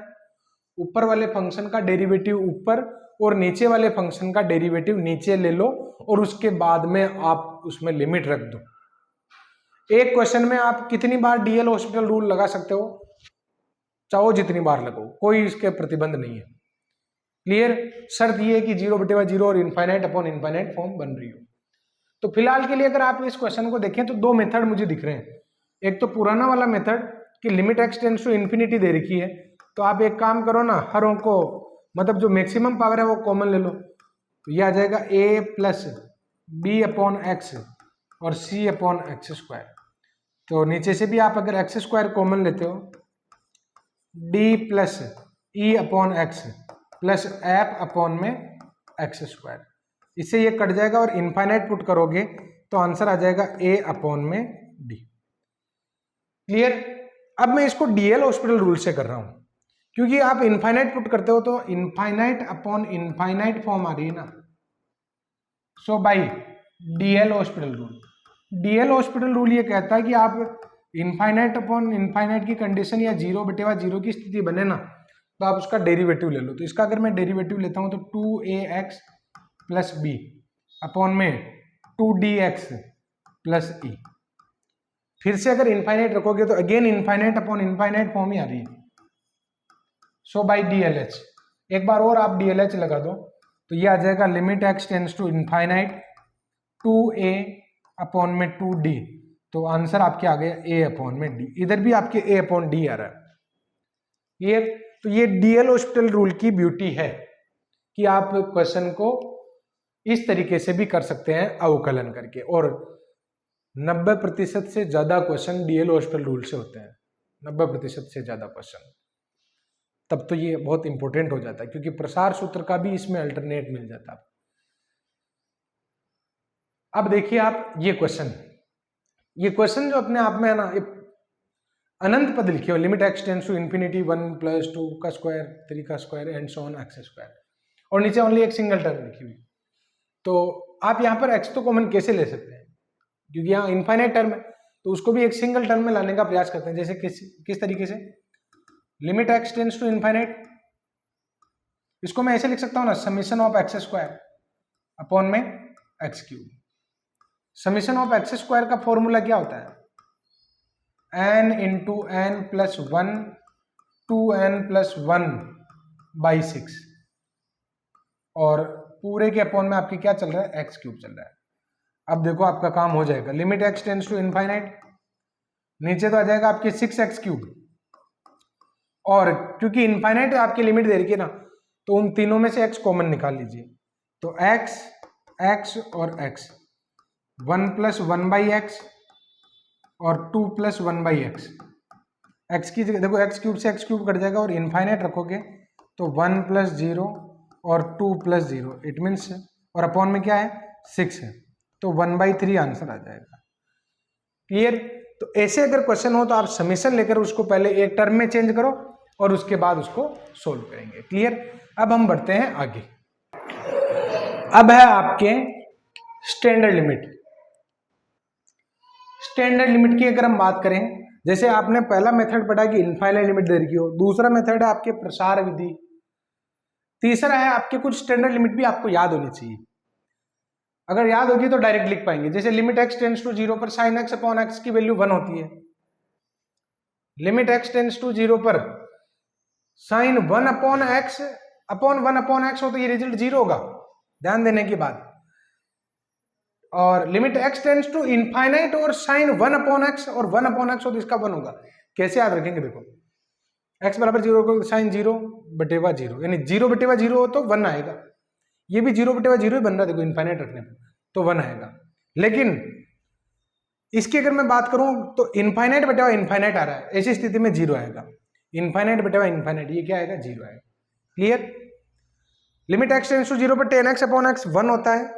ऊपर वाले फंक्शन का डेरिवेटिव ऊपर और नीचे वाले फंक्शन का डेरिवेटिव नीचे ले लो और उसके बाद में आप उसमें लिमिट रख दो। एक क्वेश्चन में आप कितनी बार डीएल हॉस्पिटल रूल लगा सकते हो, चाहो जितनी बार लगाओ, कोई इसके प्रतिबंध नहीं है। क्लियर? शर्त ये है कि 0/0 और इनफाइनाइट अपॉन इनफाइनाइट फॉर्म बन रही हो। तो फिलहाल के लिए अगर आप इस क्वेश्चन को देखें तो 2 मेथड मुझे दिख रहे हैं। एक तो पुराना वाला मेथड कि limit x tends to infinity दे रखी है, तो आप एक काम करो ना, हर अंक को मतलब जो मैक्सिमम पावर है वो कॉमन ले लो, तो ये आ जाएगा a plus b upon x और c अपॉन एक्स स्क्वायर। तो नीचे से भी आप अगर एक्स स्क्वायर कॉमन लेते हो, d प्लस ई upon x plus F upon में एक्स स्क्वायर, इससे ये कट जाएगा और इनफाइनाइट पुट करोगे तो आंसर आ जाएगा a अपॉन में d। क्लियर? अब मैं इसको डीएल हॉस्पिटल रूल से कर रहा हूं क्योंकि आप इनफाइनाइट पुट करते हो तो इनफाइनाइट अपॉन इनफाइनाइट फॉर्म आ रही है ना। So by DL hospital rule, DL hospital rule ये कहता है कि आप इनफाइनाइट अपॉन इनफाइनाइट की कंडीशन या 0/0 की स्थिति बने ना तो आप उसका डेरिवेटिव ले लो। तो इसका अगर मैं डेरिवेटिव लेता हूं तो 2ax प्लस बी अपॉन में 2dx प्लस ई। फिर से अगर इनफाइनाइट रखोगे तो again infinite upon infinite form ही आ रही है। सो बाय डीएलएच, एक बार और आप डीएलएच लगा दो तो ये आ जाएगा limit x tends to infinite 2a upon में 2d, तो आंसर आपके आ गया a अपॉन में d। इधर भी आपके a अपॉन d आ रहा है। ये तो ये डीएल हॉस्पिटल रूल की ब्यूटी है कि आप क्वेश्चन को इस तरीके से भी कर सकते हैं अवकलन करके, और 90% से ज्यादा क्वेश्चन डीएल हॉस्पिटल रूल से होते हैं, 90% से ज्यादा क्वेश्चन। तब तो ये बहुत इंपॉर्टेंट हो जाता है क्योंकि प्रसार सूत्र का भी इसमें अल्टरनेट मिल जाता है। अब देखिए आप ये क्वेश्चन जो अपने आप में है ना, अनंत पद लिखे हो, limit x tends to infinity 1 + 2 का स्क्वायर 3 का square and so on x square, और नीचे ओनली एक सिंगल टर्म लिखी हुई। तो आप यहाँ पर एक्स तो कॉमन कैसे ले सकते हैं क्योंकि यहाँ इनफाइनाइट टर्म है, तो उसको भी एक सिंगल टर्म में लाने का प्रयास करते हैं। जैसे किस तरीके से, limit x tends to infinite, इसको मैं ऐसे लिख सकता हूँ ना, summation of x square upon में x cube. Summation of x square का फॉर्मूला क्या होता है, n into N plus 1 2n + 1/6, और पूरे के अपॉन में आपकी क्या चल रहा है, एक्स क्यूब चल रहा है। अब देखो आपका काम हो जाएगा, limit x tends to infinite, नीचे तो आ जाएगा आपके 6x3, और क्योंकि इनफाइनाइट आपकी लिमिट दे रखी है ना, तो उन तीनों में से x कॉमन निकाल लीजिए, तो x और x, 1 + 1/x और 2 + 1/x, x की जगह देखो x क्यूब से x क्यूब कट जाएगा, और इनफाइनाइट रखोगे तो 1 + 0 और 2 + 0, इट मीन्स, और अपॉन में क्या है 6 है, तो 1/3 आंसर आ जाएगा। क्लियर? तो ऐसे अगर क्वेश्चन हो तो आप समीशन लेकर उसको पहले एक टर्म में चेंज करो, और उसके बाद उसको सोल्व करेंगे। क्लियर? अब हम बढ़ते हैं आगे। अब है आपके स्टैंडर्ड लिमिट। स्टैंडर्ड लिमिट की अगर हम बात करें, जैसे आपने पहला मेथड पढ़ा कि इनफाइनाइट लिमिट दे रखी हो, दूसरा मेथड है आपके प्रसार विधि, तीसरा है आपके कुछ स्टैंडर्ड लिमिट भी आपको याद होनी चाहिए। अगर याद होगी तो डायरेक्ट लिख पाएंगे। जैसे लिमिट x टेंड्स टू 0 पर साइन x अपॉन x की वैल्यू 1 होती है। लिमिट x टेंड्स टू 0 पर sine 1 upon x upon 1 upon x हो तो ये रिजल्ट 0 होगा, ध्यान देने की बात। और limit x tends to infinite और साइन 1 अपॉन x और 1 अपॉन x हो तो इसका 1 होगा। कैसे याद रखेंगे? देखो x बराबर 0 को साइन 0 बटेवा 0, यानी 0 बटेवा 0 हो तो 1 आएगा। ये भी 0 बटेवा 0 ही बन रहा है, देखो इनफाइनाइट रखने पर तो 1 आएगा। लेकिन इसकी अगर मैं बात करूं तो इनफाइनाइट बटेवा इनफाइनाइट आ रहा है, ऐसी स्थिति में 0 आएगा। इनफाइनाइट बटेवा इनफाइनाइट ये क्या आएगा? 0 आएगा। Clear? Limit x tends to 0 पर tan x अपॉन x 1 होता है,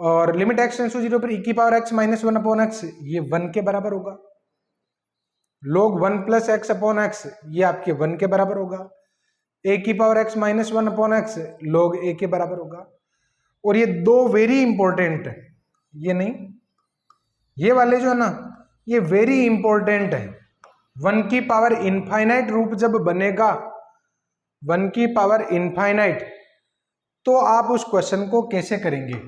और लिमिट x टेंड्स टू 0 पर e की power x minus 1 upon x ये 1 के बराबर होगा। log 1 plus x upon x ये आपके 1 के बराबर होगा। a की power x minus 1 upon x log a के बराबर होगा। और ये दो वेरी इंपॉर्टेंट है, ये नहीं, ये वाले जो है ना, ये वेरी इंपॉर्टेंट है। 1 की पावर इनफाइनाइट रूप जब बनेगा, 1 की पावर इनफाइनाइट, तो आप उस क्वेश्चन को कैसे करेंगे,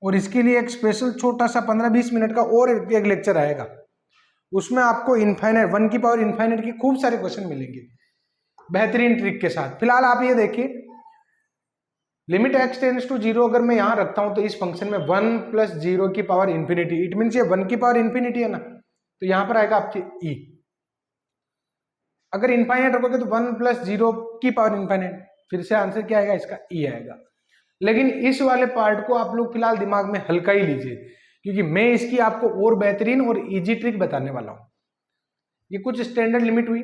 और इसके लिए एक स्पेशल छोटा सा 15-20 मिनट का और एक लेक्चर आएगा, उसमें आपको इनफाइनाइट 1 की पावर इनफाइनाइट के खूब सारे क्वेश्चन मिलेंगे बेहतरीन ट्रिक के साथ। फिलहाल आप ये देखिए, लिमिट x टेंड्स टू 0 अगर मैं यहां रखता हूं तो इस फंक्शन में 1 प्लस 0 की पावर इंफिनिटी, इट मीन्स ये 1 की पावर इंफिनिटी है ना, तो यहां पर आएगा आपके e। अगर इनफाइनाइट रखोगे तो 1 प्लस 0 की पावर इनफाइनाइट, फिर से आंसर क्या आएगा? इसका e आएगा। लेकिन इस वाले पार्ट को आप लोग फिलहाल दिमाग में हल्का ही लीजिए, क्योंकि मैं इसकी आपको और बेहतरीन और इजी ट्रिक बताने वाला हूं। ये कुछ स्टैंडर्ड लिमिट हुई,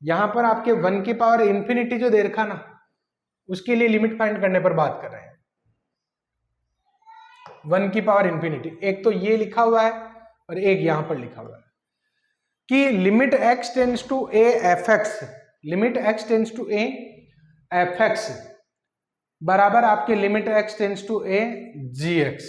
यहां पर आपके 1 की पावर इंफिनिटी जो दे रखा ना, उसके लिए लिमिट फाइंड करने पर बात कर रहे हैं। 1 की पावर इंफिनिटी, एक तो ये लिखा हुआ है और एक यहां पर लिखा हुआ है कि limit x tends to a fx, limit x tends to a fx बराबर आपके limit x tends to a gx।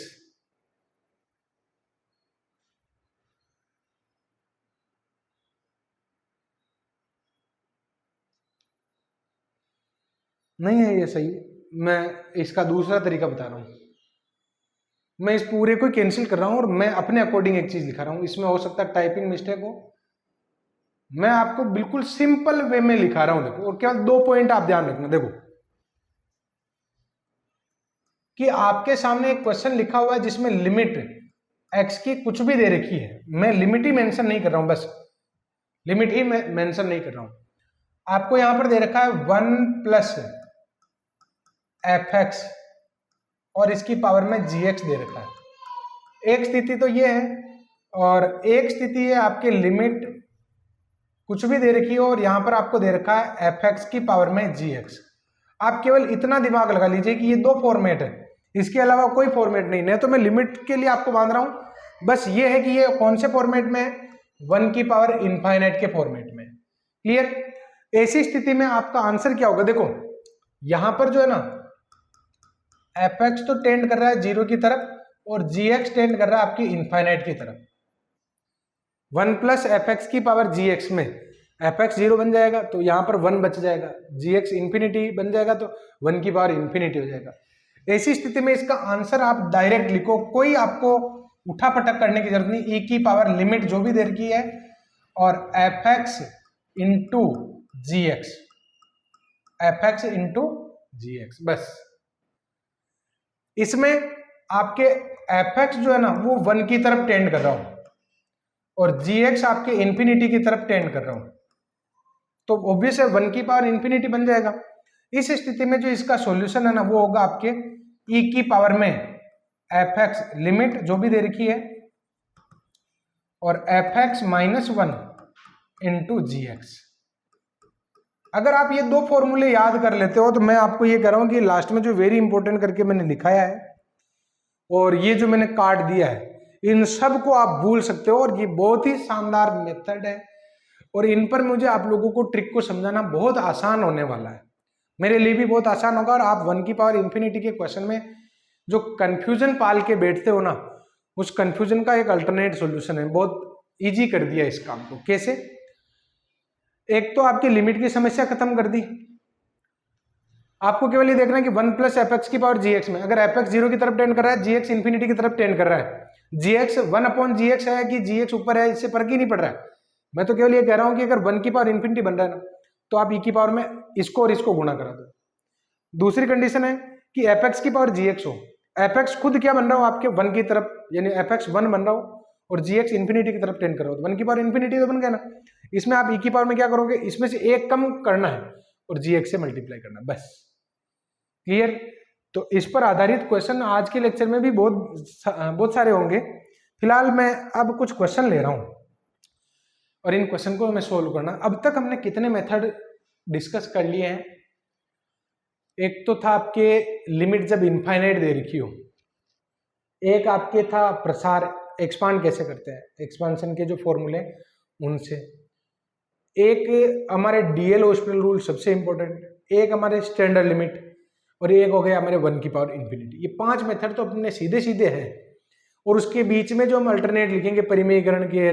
नहीं है ये सही, मैं इसका दूसरा तरीका बता रहा हूं। मैं इस पूरे को कैंसिल कर रहा हूं और मैं अपने अकॉर्डिंग एक चीज लिखा रहा हूं, इसमें हो सकता है टाइपिंग मिस्टेक हो, मैं आपको बिल्कुल सिंपल वे में लिखा रहा हूं। देखो, और केवल 2 पॉइंट आप ध्यान रखना। देखो कि आपके सामने एक क्वेश्चन लिखा हुआ है जिसमें लिमिट x की कुछ भी दे रखी है, मैं लिमिट ही मेंशन नहीं कर रहा हूं, बस लिमिट ही मैं मेंशन नहीं कर रहा हूं। आपको यहां पर दे रखा है 1 प्लस fx और इसकी पावर में gx दे रखा है। एक स्थिति तो ये है, और एक स्थिति है आपके लिमिट कुछ भी दे रखी है और यहां पर आपको दे रखा है fx की पावर में gx। आप केवल इतना दिमाग लगा लीजिए कि ये 2 फॉर्मेट है, इसके अलावा कोई फॉर्मेट नहीं है। तो मैं लिमिट के लिए आपको बांध रहा हूं, बस ये है कि ये कौन से फॉर्मेट में है? 1 की पावर इनफाइनाइट के फॉर्मेट में। क्लियर? ऐसी स्थिति में आपका आंसर क्या होगा? देखो यहां पर जो है ना, fx तो टेंड कर रहा है 0 की तरफ और gx टेंड कर रहा है आपकी इनफाइनाइट की तरफ। 1 प्लस fx की पावर gx में fx 0 बन जाएगा तो यहां पर 1 बच जाएगा, gx इंफिनिटी बन जाएगा तो 1 की पावर इंफिनिटी हो जाएगा। ऐसी स्थिति में इसका आंसर आप डायरेक्ट लिखो, कोई आपको उठा पटक करने की जरूरत नहीं। e की पावर लिमिट जो भी दे रखी है और fx into gx, fx into gx, बस। इसमें आपके fx जो है ना वो 1 की तरफ टेंड कर रहा हूं और gx आपके इंफिनिटी की तरफ टेंड कर रहा हूं, तो ऑब्वियस है 1 की पावर इंफिनिटी बन जाएगा। इस स्थिति में जो इसका सॉल्यूशन है ना वो होगा आपके e की पावर में fx लिमिट जो भी दे रखी है और fx माइनस 1 इंटू gx। अगर आप ये 2 फॉर्मूले याद कर लेते हो तो मैं आपको ये कह रहा हूं कि लास्ट में जो वेरी इंपॉर्टेंट करके मैंने लिखाया है और ये जो मैंने काट दिया है, इन सब को आप भूल सकते हो। और ये बहुत ही शानदार मेथड है और इन पर मुझे आप लोगों को ट्रिक को समझाना बहुत आसान होने वाला है, मेरे लिए भी बहुत आसान होगा। और आप 1 की पावर इंफिनिटी के क्वेश्चन में जो कंफ्यूजन पाल के बैठते हो ना, उस कंफ्यूजन का एक अल्टरनेट सॉल्यूशन है, बहुत इजी कर दिया इस काम को। कैसे? एक तो आपकी लिमिट की समस्या खत्म कर दी, आपको केवल ये देखना है कि 1 प्लस एफ एक्स की पावर जी एक्स में अगर एफ एक्स 0 की तरफ टेंड कर रहा है, जी एक्स इन्फिनिटी की तरफ टेंड कर रहा है, जी एक्स 1 अपॉन जी एक्स है कि जी एक्स ऊपर है, इससे फर्क ही नहीं पड़ रहा है। मैं तो केवल ये कह रहा हूं कि अगर 1 की पावर इन्फिनिटी बन रहा है ना, तो आप e की पावर में इसको और इसको गुणा करा दो। दूसरी कंडीशन है कि एफ एक्स की पावर जी एक्स हो, एफ एक्स खुद क्या बन रहा हो आपके 1 की तरफ, यानी एफ एक्स 1 बन रहा हो और जी एक्स इन्फिनिटी की तरफ टेंड कर रहा हो, तो 1 की पावर इन्फिनिटी तो बन गया ना। इसमें आप e की पावर में क्या करोगे, इसमें से एक कम करना है और जी एक्स से मल्टीप्लाई करना, बस। क्लियर? तो इस पर आधारित क्वेश्चन आज के लेक्चर में भी बहुत सारे होंगे। फिलहाल मैं अब कुछ क्वेश्चन ले रहा हूं और इन क्वेश्चन को हमें सोल्व करना। अब तक हमने कितने मेथड डिस्कस कर लिए हैं? एक तो था आपके लिमिट जब इनफाइनाइट दे रखी हो, एक आपके था प्रसार एक्सपांड कैसे करते हैं, एक्सपांशन के जो फॉर्मूले उनसे, एक हमारे डीएल हॉस्पिटल रूल सबसे इंपॉर्टेंट, एक हमारे स्टैंडर्ड लिमिट, और एक हो गया हमारे 1 की पावर इंफिनिटी। ये 5 मेथड तो अपने सीधे सीधे हैं, और उसके बीच में जो हम अल्टरनेट लिखेंगे परिमेयीकरण के,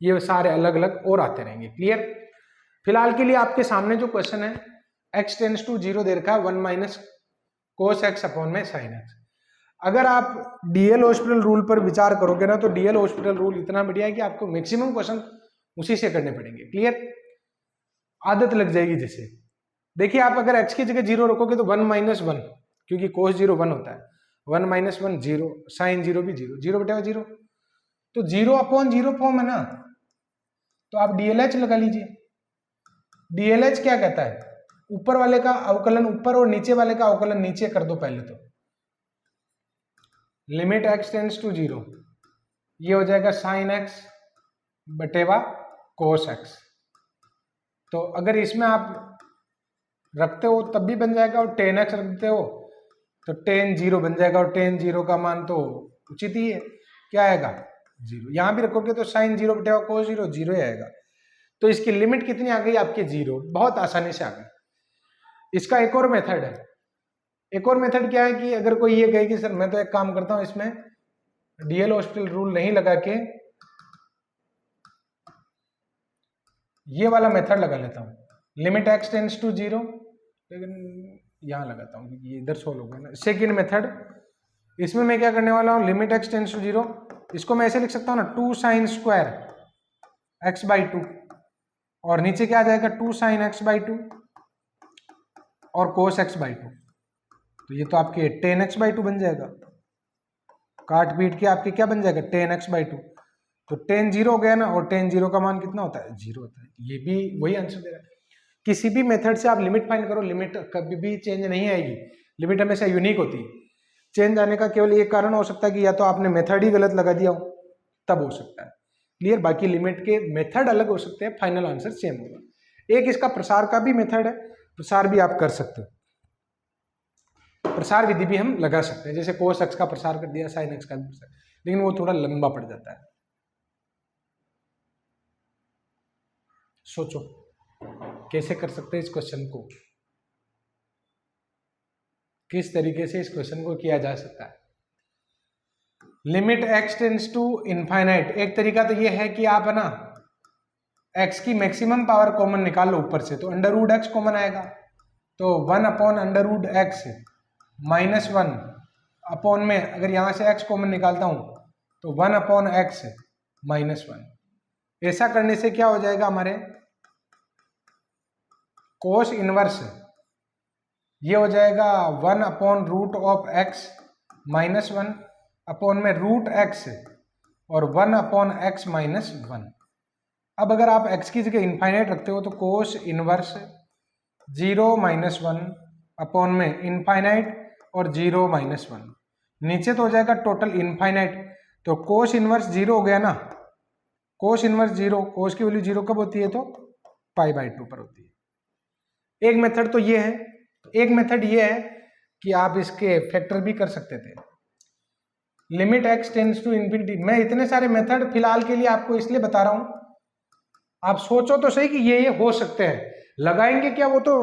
ये सारे अलग अलग और आते रहेंगे। क्लियर? फिलहाल के लिए आपके सामने जो क्वेश्चन है, x टेंड्स टू 0 दे रखा है, 1 माइनस कोस एक्स अपॉन में साइन एक्स। अगर आप डीएल हॉस्पिटल रूल पर विचार करोगे ना, तो डीएल हॉस्पिटल रूल इतना बढ़िया है कि आपको मैक्सिमम क्वेश्चन उसी से करने पड़ेंगे। क्लियर? आदत लग जाएगी जैसे। देखिए, आप अगर x की जगह 0 रखोगे तो 1 माइनस 1, क्योंकि कोस 0 1 होता है, 1 माइनस 1 0, साइन 0 भी 0, 0 बटेगा 0, तो 0 अपॉन 0 फॉर्म है ना, तो आप डीएलएच लगा लीजिए। डीएलएच क्या कहता है, ऊपर वाले का अवकलन ऊपर और नीचे वाले का अवकलन नीचे कर दो पहले तो। लिमिट x टेंड्स टू 0, ये हो जाएगा साइन एक्स बटेवा कोस एक्स। तो अगर इसमें आप रखते हो तब भी बन जाएगा, और टेन एक्स रखते हो तो टेन 0 बन जाएगा, और टेन 0 का मान तो उचित ही है, क्या आएगा 0। यहां भी रखोगे तो साइन 0 बटेगा कोस 0, 0 ही आएगा। तो इसकी लिमिट कितनी आ गई आपकी 0, बहुत आसानी से आ गई। इसका एक और मेथड है, एक और मेथड क्या है कि अगर कोई ये कहे कि सर मैं तो एक काम करता हूं, इसमें डीएल हॉस्पिटल रूल नहीं लगा के ये वाला मेथड लगा लेता हूं, लिमिट x टेंड्स टू 0, लेकिन यहां लगाता हूं क्योंकि ये इधर सोल्व होगा ना। सेकेंड मेथड, इसमें मैं क्या करने वाला हूं, लिमिट x टेंड्स टू 0, इसको मैं ऐसे लिख सकता हूं ना, 2 साइन स्क्वायर x बाई 2, और नीचे क्या आ जाएगा 2 साइन x बाई 2 और कोस x बाई 2, तो ये तो आपके 10x बाई 2 बन जाएगा, काट पीट के आपके क्या बन जाएगा 10x बाई 2, तो 10 0 हो गया ना, और 10 0 का मान कितना होता है 0 होता है। ये भी वही आंसर दे रहा है। किसी भी मेथड से आप लिमिट फाइंड करो, लिमिट कभी भी चेंज नहीं आएगी, लिमिट हमेशा यूनिक होती है। चेंज आने का केवल एक कारण हो सकता है कि या तो आपने मेथड ही गलत लगा दिया हो, तब हो सकता है। क्लियर? बाकी लिमिट के मेथड अलग हो सकते हैं, फाइनल आंसर सेम होगा। एक इसका प्रसार का भी मेथड है, प्रसार भी आप कर सकते हो, प्रसार विधि भी हम लगा सकते हैं, जैसे कोस एक्स का प्रसार कर दिया, साइन एक्स का भी प्रसार, लेकिन वो थोड़ा लंबा पड़ जाता है। सोचो कैसे कर सकते हैं इस क्वेश्चन को, किस तरीके से इस क्वेश्चन को किया जा सकता है। Limit x tends to infinite, एक तरीका तो ये है कि आप है ना x की मैक्सिमम पावर कॉमन निकाल लो ऊपर से, तो अंडर रूट एक्स कॉमन आएगा, तो 1 upon under root x minus 1 upon में अगर यहां से x कॉमन निकालता हूं तो 1 अपॉन एक्स माइनस 1। ऐसा करने से क्या हो जाएगा, हमारे कोस इनवर्स ये हो जाएगा 1 upon root of x minus 1 upon में रूट एक्स और 1 अपॉन एक्स माइनस 1। अब अगर आप x की जगह इनफाइनाइट रखते हो तो कोस इनवर्स 0 माइनस 1 अपॉन में इनफाइनाइट और 0 माइनस 1, नीचे तो हो जाएगा टोटल इनफाइनाइट, तो कोस इनवर्स 0 हो गया ना, कोस इनवर्स 0, कोस की वैल्यू 0 कब होती है तो पाई बाई 2 पर होती है। एक मेथड तो ये है, एक मेथड ये है कि आप इसके फैक्टर भी कर सकते थे, limit x tends to infinity. मैं इतने सारे मेथड फिलहाल के लिए आपको इसलिए बता रहा हूं आप सोचो तो सही कि ये हो सकते हैं, लगाएंगे क्या वो तो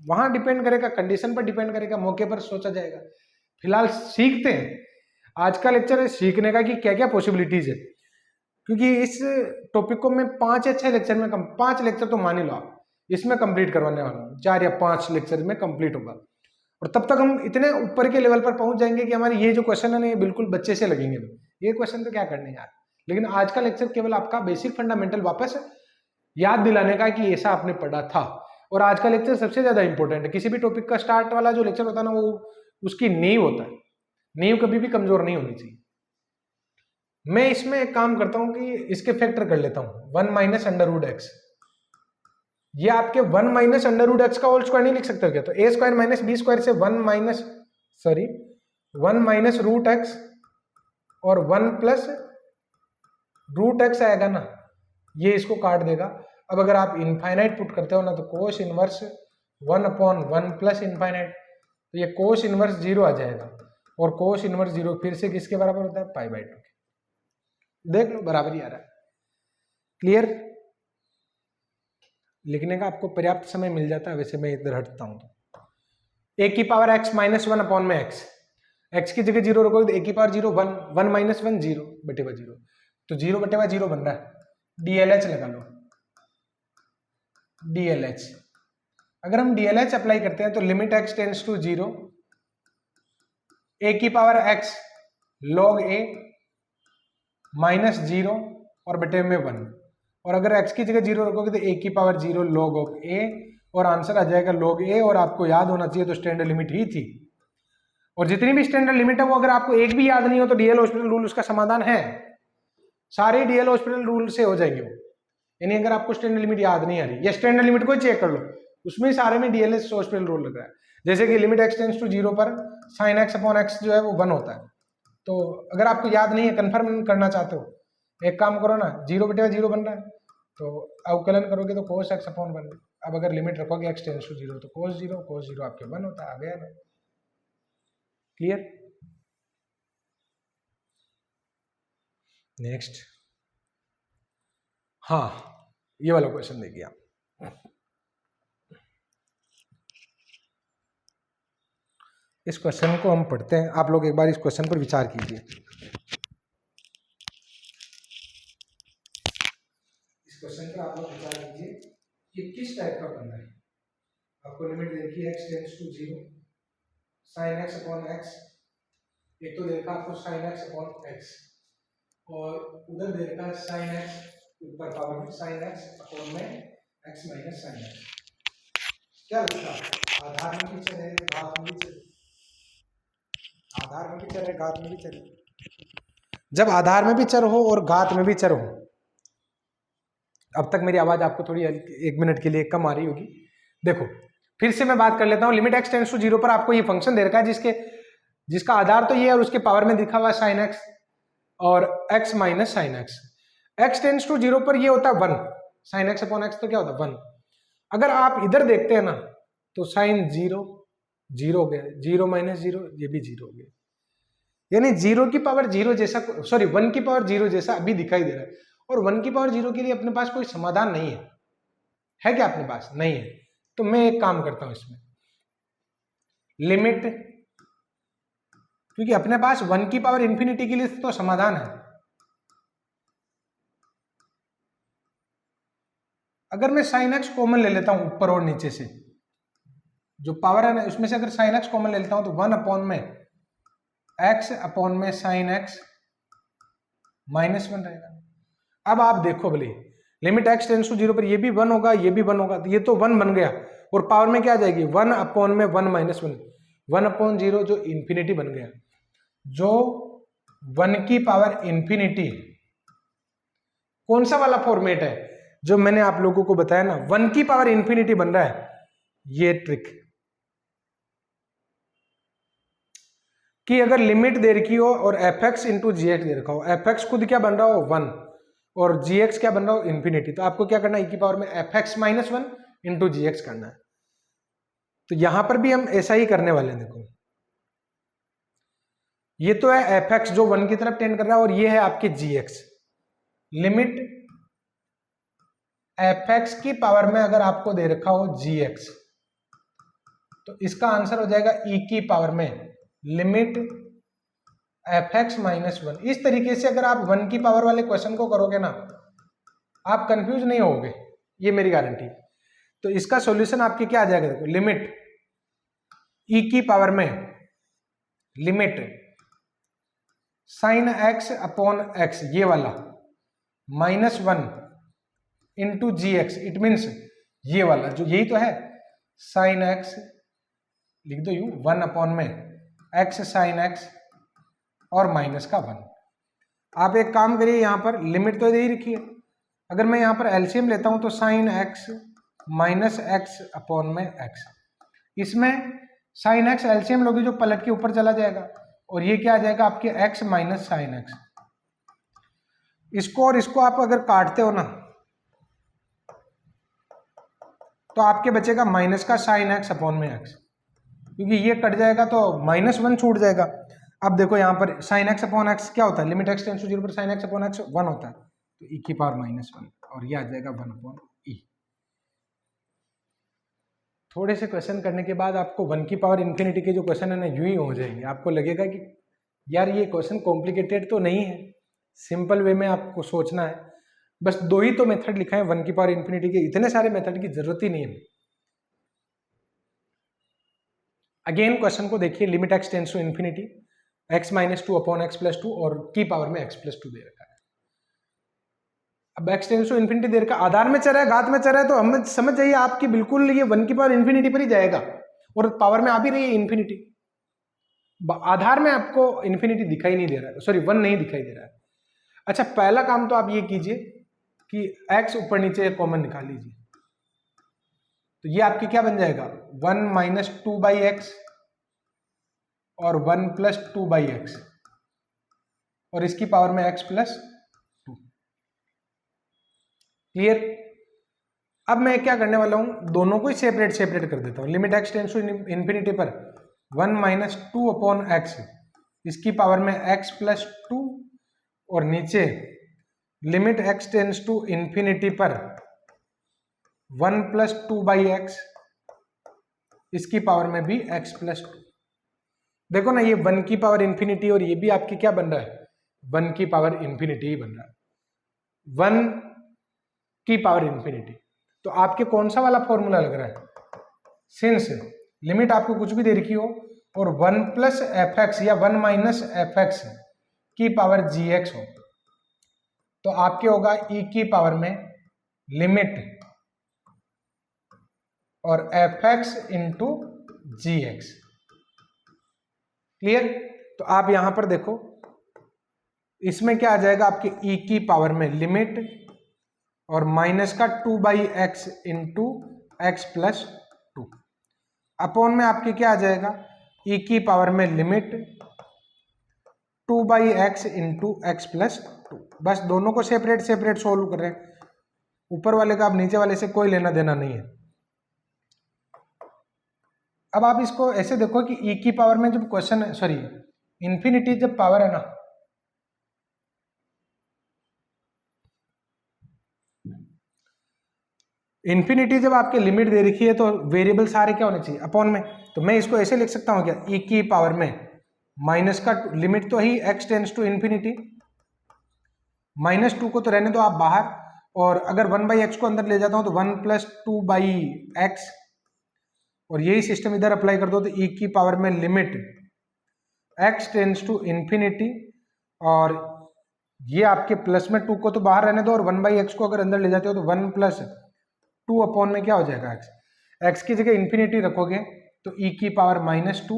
वहां डिपेंड करेगा, कंडीशन पर डिपेंड करेगा, मौके पर सोचा जाएगा। फिलहाल सीखते हैं। आज का लेक्चर है सीखने का कि क्या क्या पॉसिबिलिटीज है, क्योंकि इस टॉपिक को मैं 5 या 6 लेक्चर में 5 लेक्चर तो मान ही लो आप इसमें कंप्लीट करवाने वाला हूँ, 4 या 5 लेक्चर में कंप्लीट होगा। और तब तक हम इतने ऊपर के लेवल पर पहुंच जाएंगे कि हमारे ये जो क्वेश्चन है ना ये बिल्कुल बच्चे से लगेंगे, ये क्वेश्चन तो क्या करने यार। लेकिन आज का लेक्चर केवल आपका बेसिक फंडामेंटल वापस याद दिलाने का कि ऐसा आपने पढ़ा था। और आज का लेक्चर सबसे ज्यादा इंपॉर्टेंट है। किसी भी टॉपिक का स्टार्ट वाला जो लेक्चर होता है ना वो उसकी नींव होता है, नींव कभी भी कमजोर नहीं होनी चाहिए। मैं इसमें एक काम करता हूं कि इसके फैक्टर कर लेता हूं, 1 माइनस अंडर रूट एक्स। ये आपके 1 माइनस अंडर रूट एक्स का होल स्क्वायर नहीं लिख सकते हो क्या? तो ए स्क्वायर माइनस बी स्क्वायर से 1 माइनस रूट एक्स और 1 प्लस रूट एक्स आएगा ना, ये इसको काट देगा। अब अगर आप इनफाइनाइट पुट करते हो ना तो कोस इनवर्स 1/1 प्लस इनफाइनाइट, तो ये कोस इनवर्स 0 आ जाएगा। और कोस इनवर्स 0 फिर से किसके बराबर होता है? π/2 के। देख लो बराबर ही आ रहा है। क्लियर? लिखने का आपको पर्याप्त समय मिल जाता है। वैसे मैं इधर हटता हूं तो ए की पावर x माइनस 1 अपॉन में x, x की जगह 0 रखोगे तो ए की पावर 0 1, 1 माइनस 1 0 बटे 0, तो 0/0 बन रहा है। DLH लगा लो, DLH। अगर हम DLH अप्लाई करते हैं तो लिमिट x टेंड्स टू 0, ए की power x log a minus 0 और बटे में 1। और अगर x की जगह 0 रखोगे तो a की पावर 0 log ऑफ a, और आंसर आ जाएगा log a। और आपको याद होना चाहिए तो स्टैंडर्ड लिमिट ही थी। और जितनी भी स्टैंडर्ड लिमिट है वो अगर आपको एक भी याद नहीं हो तो डीएल हॉस्पिटल रूल उसका समाधान है। सारे डीएल हॉस्पिटल रूल से हो जाएंगे वो। यानी अगर आपको स्टैंडर्ड लिमिट याद नहीं आ रही, या स्टैंडर्ड लिमिट को चेक कर लो, उसमें सारे में डीएलएस हॉस्पिटल रूल लग रहा है। जैसे कि लिमिट x टेंड्स टू 0 पर साइन x अपॉन x जो है वो 1 होता है। तो अगर आपको याद नहीं है, कंफर्म करना चाहते हो, एक काम करो ना, 0/0 बन रहा है तो अवकलन करोगे तो cos x अपॉन 1। अब अगर लिमिट रखोगे x टेंड्स टू 0 तो cos 0 आपके 1 होता है। आ गया ना? क्लियर? नेक्स्ट, हाँ ये वाला क्वेश्चन देखिए आप। इस क्वेश्चन को हम पढ़ते हैं, आप लोग एक बार इस क्वेश्चन पर विचार कीजिए। इस क्वेश्चन पर आप लोग विचार कीजिए कि किस टाइप का बनना है। आपको लिमिट देखिए x tends to 0 sine x upon x, एक तो देखा आपको साइन x अपॉन x, और उधर देखा साइन x ऊपर पावर में साइन x अपॉन में x माइनस साइन x। क्या लगता है? आधार में भी चले, घात में भी चले, आधार में भी चले, घात में भी चले। जब आधार में भी चर हो और घात में भी चर हो, अब तक मेरी आवाज आपको थोड़ी 1 मिनट के लिए कम आ रही होगी। देखो फिर से मैं बात कर लेता हूं। लिमिट x टेंड्स टू 0 पर आपको ये फंक्शन दे रखा है जिसका आधार तो ये है और उसके पावर में दिखा हुआ है साइन x और x minus sine x। x tends to 0 पर ये होता है 1, साइन x अपॉन x तो क्या होता है 1। अगर आप इधर देखते हैं ना तो साइन 0 0 हो गया, 0 माइनस 0 ये भी 0 हो गया। यानी 0 की पावर 0 जैसा, सॉरी 1 की पावर 0 जैसा अभी दिखाई दे रहा है। और 1 की पावर 0 के लिए अपने पास कोई समाधान नहीं है क्या अपने पास? नहीं है। तो मैं एक काम करता हूं इसमें, लिमिट, क्योंकि अपने पास 1 की पावर इंफिनिटी के लिए तो समाधान है। अगर मैं साइन x कॉमन ले लेता हूं ऊपर और नीचे से, जो पावर है ना उसमें से अगर साइन x कॉमन ले लेता हूं तो 1 अपॉन में x अपॉन में साइन x माइनस 1 रहेगा। अब आप देखो भले लिमिट x टेंड्स टू 0 पर ये भी 1 होगा, ये भी 1 होगा, तो ये तो 1 बन गया और पावर में क्या आ जाएगी 1 अपॉन में 1 माइनस 1, 1 अपॉन 0 जो इंफिनिटी बन गया। जो 1 की पावर इंफिनिटी, कौन सा वाला फॉर्मेट है जो मैंने आप लोगों को बताया ना, 1 की पावर इंफिनिटी बन रहा है। ये ट्रिक कि अगर लिमिट दे रखी हो और F x into g x दे रखा हो, एफ एक्स खुद क्या बन रहा हो 1 और जी एक्स क्या बन रहा हो इंफिनिटी, तो आपको क्या करना है, ई की पावर में F x minus 1 into g x करना है। तो यहां पर भी हम ऐसा ही करने वाले हैं। देखो ये तो है एफ एक्स जो 1 की तरफ टेंड कर रहा है और ये है आपके जी एक्स। लिमिट एफ एक्स की पावर में अगर आपको दे रखा हो जी एक्स, तो इसका आंसर हो जाएगा ई की पावर में limit F x minus one. इस तरीके से अगर आप 1 की पावर वाले क्वेश्चन को करोगे ना, आप कंफ्यूज नहीं होगे, ये मेरी गारंटी। तो इसका सॉल्यूशन आपके क्या आ जाएगा, देखो लिमिट ई की पावर में limit sine x upon x, ये वाला minus one into g x, it means ये वाला जो यही तो है, साइन एक्स लिख दो यू, वन अपॉन में एक्स साइन एक्स और माइनस का वन। आप एक काम करिए, यहां पर लिमिट तो यही रखिए, अगर मैं यहां पर एलसीएम लेता हूं तो sine x minus x upon में एक्स, इसमें साइन एक्स एलसीएम लोगे जो पलट के ऊपर चला जाएगा, और ये क्या आ जाएगा आपके एक्स माइनस साइन एक्स। इसको और इसको आप अगर काटते हो ना, तो आपके बचेगा माइनस का साइन एक्स अपॉन में एक्स, क्योंकि ये कट जाएगा तो माइनस वन छूट जाएगा। अब देखो यहाँ पर साइन एक्स अपॉन एक्स क्या होता है, limit x tends to zero पर sine x upon x one होता है, तो ई की पावर माइनस वन, और ये आ जाएगा वन अपॉन ई। थोड़े से क्वेश्चन करने के बाद आपको 1 की पावर इन्फिनिटी के जो क्वेश्चन है ना यूं ही हो जाएंगे, आपको लगेगा कि यार ये क्वेश्चन कॉम्प्लिकेटेड तो नहीं है, सिंपल वे में आपको सोचना है। बस 2 ही तो मेथड लिखा है 1 की पावर इन्फिनिटी के, इतने सारे मेथड की जरूरत ही नहीं है। अगेन क्वेश्चन को देखिए, limit x tends to infinity x minus two upon x plus two, और की पावर में एक्स प्लस टू दे रखा है। अब एक्स टेंड्स टू इन्फिनिटी दे रखा, आधार में चल रहा है, घात में चल रहा है, तो हमें समझ जाइए आपकी बिल्कुल ये 1 की पावर इन्फिनिटी पर ही जाएगा, और पावर में आ भी रही है इन्फिनिटी। आधार में आपको इन्फिनिटी दिखाई नहीं दे रहा है, सॉरी 1 नहीं दिखाई दे रहा है। अच्छा, पहला काम तो आप ये कीजिए कि x ऊपर नीचे कॉमन निकाल लीजिए, तो ये आपके क्या बन जाएगा 1 माइनस टू बाई एक्स और 1 प्लस टू बाई एक्स, और इसकी पावर में x प्लस टू। क्लियर? अब मैं क्या करने वाला हूं, दोनों को ही सेपरेट सेपरेट कर देता हूं। Limit x tends to infinity पर 1 माइनस टू अपॉन एक्स, इसकी पावर में x प्लस टू, और नीचे limit x tends to infinity पर 1 प्लस टू बाई एक्स, इसकी पावर में भी x प्लस टू। देखो ना, ये 1 की पावर इन्फिनिटी और ये भी आपकी क्या बन रहा है 1 की पावर इन्फिनिटी ही बन रहा है, 1 की पावर इन्फिनिटी। तो आपके कौन सा वाला फॉर्मूला लग रहा है, सिंस लिमिट आपको कुछ भी दे रखी हो और 1 प्लस एफ एक्स या 1 माइनस एफ एक्स की पावर जी एक्स हो, तो आपके होगा ई की पावर में लिमिट और F x into g x. Clear? तो आप यहां पर देखो, इसमें क्या आ जाएगा आपके ई की पावर में लिमिट और माइनस का 2 by x into x plus to, upon में आपके क्या आ जाएगा ई की पावर में limit 2 by x into x plus to. बस दोनों को सेपरेट सेपरेट सोल्व कर रहे हैं, ऊपर वाले का अब नीचे वाले से कोई लेना देना नहीं है। अब आप इसको ऐसे देखो कि ई की पावर में जब क्वेश्चन है, सॉरी इन्फिनिटी जब पावर है ना, इन्फिनिटी जब आपके लिमिट दे रखी है तो वेरिएबल सारे क्या होने चाहिए अपॉन में, तो मैं इसको ऐसे लिख सकता हूं क्या, ई की पावर में माइनस का लिमिट तो ही x tends to infinity, minus two को तो रहने दो आप बाहर, और अगर 1 बाई एक्स को अंदर ले जाता हूं तो 1 प्लस टू बाई एक्स, और यही सिस्टम इधर अप्लाई कर दो तो ई की पावर में limit x tends to infinity, और ये आपके प्लस में 2 को तो बाहर रहने दो, और 1 बाई एक्स को अगर अंदर ले जाते हो तो 1 प्लस टू अपॉन में क्या हो जाएगा एक्स, एक्स की जगह इन्फिनिटी रखोगे तो ई की पावर माइनस टू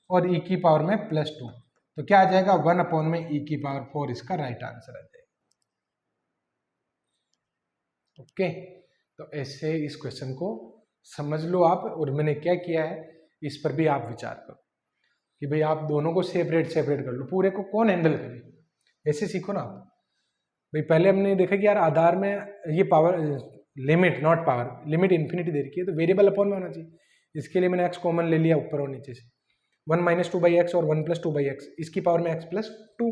और ई की पावर में प्लस टू, तो क्या आ जाएगा 1 अपॉन में ई की पावर 4, इसका राइट आंसर आ जाएगा। ओके, तो ऐसे इस क्वेश्चन को समझ लो आप, और मैंने क्या किया है इस पर भी आप विचार करो कि भाई आप दोनों को सेपरेट सेपरेट कर लो, पूरे को कौन हैंडल करे, ऐसे सीखो ना आप। भाई पहले हमने देखा कि यार आधार में ये power limit not power, limit infinity दे रखी है तो वेरिएबल अपॉन में होना चाहिए, इसके लिए मैंने एक्स कॉमन ले लिया ऊपर और नीचे से, 1 माइनस टू बाई एक्स और 1 प्लस टू बाई एक्स, इसकी पावर में एक्स प्लस टू।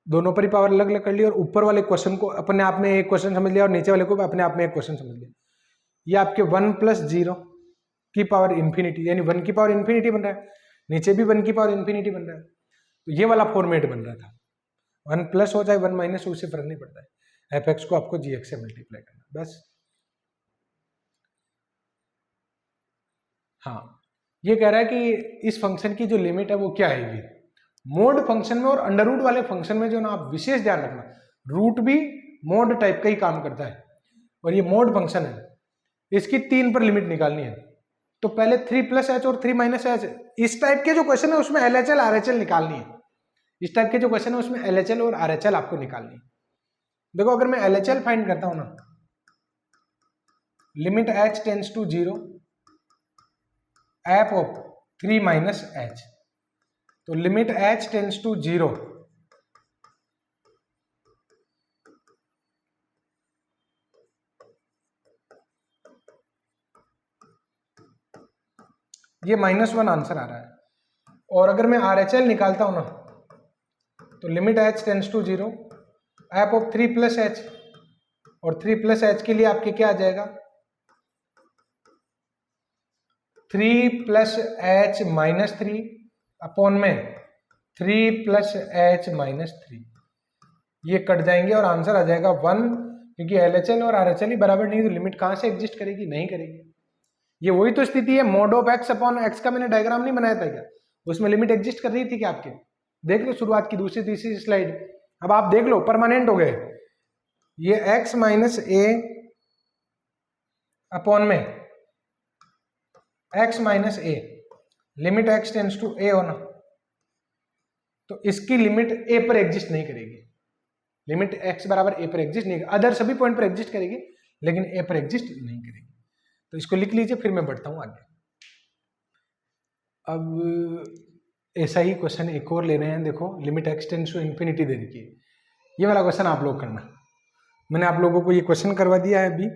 दोनों पर ही पावर अलग अलग कर ली और ऊपर वाले क्वेश्चन को अपने आप में एक क्वेश्चन समझ लिया और नीचे वाले को अपने आप में एक क्वेश्चन समझ लिया। ये आपके 1 + 0 की पावर इन्फिनिटी, यानी 1 की पावर इन्फिनिटी बन रहा है, नीचे भी 1 की पावर इन्फिनिटी बन रहा है। तो ये वाला फॉर्मेट बन रहा था, 1 प्लस हो चाहे 1 माइनस हो, उससे फर्क नहीं पड़ता है, एफ एक्स को आपको जी एक्स से मल्टीप्लाई करना बस। हाँ, ये कह रहा है कि इस फंक्शन की जो लिमिट है वो क्या आएगी। मोड फंक्शन में और अंडर रूट वाले फंक्शन में जो ना आप विशेष ध्यान रखना, रूट भी मोड टाइप का ही काम करता है और ये मोड फंक्शन है, इसकी 3 पर लिमिट निकालनी है। तो पहले 3 + h और 3 - h, इस टाइप के जो क्वेश्चन है उसमें LHL RHL निकालनी है। इस टाइप के जो क्वेश्चन है उसमें LHL और RHL आपको निकालनी है। देखो अगर मैं LHL फाइंड करता हूं ना, limit h tends to 0 f of 3 - h, तो लिमिट h टेंड्स टू 0 ये -1 आंसर आ रहा है। और अगर मैं RHL निकालता हूं ना, तो limit h tends to 0 f of 3 + h, और 3 + h के लिए आपके क्या आ जाएगा, 3 + h - 3 अपॉन में 3 + h - 3, ये कट जाएंगे और आंसर आ जाएगा 1, क्योंकि LHL और RHL ही बराबर नहीं, तो लिमिट कहां से एग्जिस्ट करेगी, नहीं करेगी। ये वही तो स्थिति है, mode of x upon x का मैंने डायग्राम नहीं बनाया था क्या, उसमें लिमिट एग्जिस्ट कर रही थी क्या आपके, देख लो शुरुआत की दूसरी तीसरी स्लाइड, अब आप देख लो परमानेंट हो गए। ये x - a अपॉन में x - a, limit x tends to a होना, तो इसकी लिमिट a पर एग्जिस्ट नहीं करेगी, लिमिट x बराबर a पर एग्जिस्ट नहीं, अदर सभी पॉइंट पर एग्जिस्ट करेगी लेकिन a पर एग्जिस्ट नहीं करेगी। तो इसको लिख लीजिए, फिर मैं बढ़ता हूं आगे। अब ऐसा ही क्वेश्चन एक और ले रहे हैं, देखो limit x tends to infinity दे रखी है, ये वाला क्वेश्चन आप लोग करना, मैंने आप लोगों को ये क्वेश्चन करवा दिया है अभी,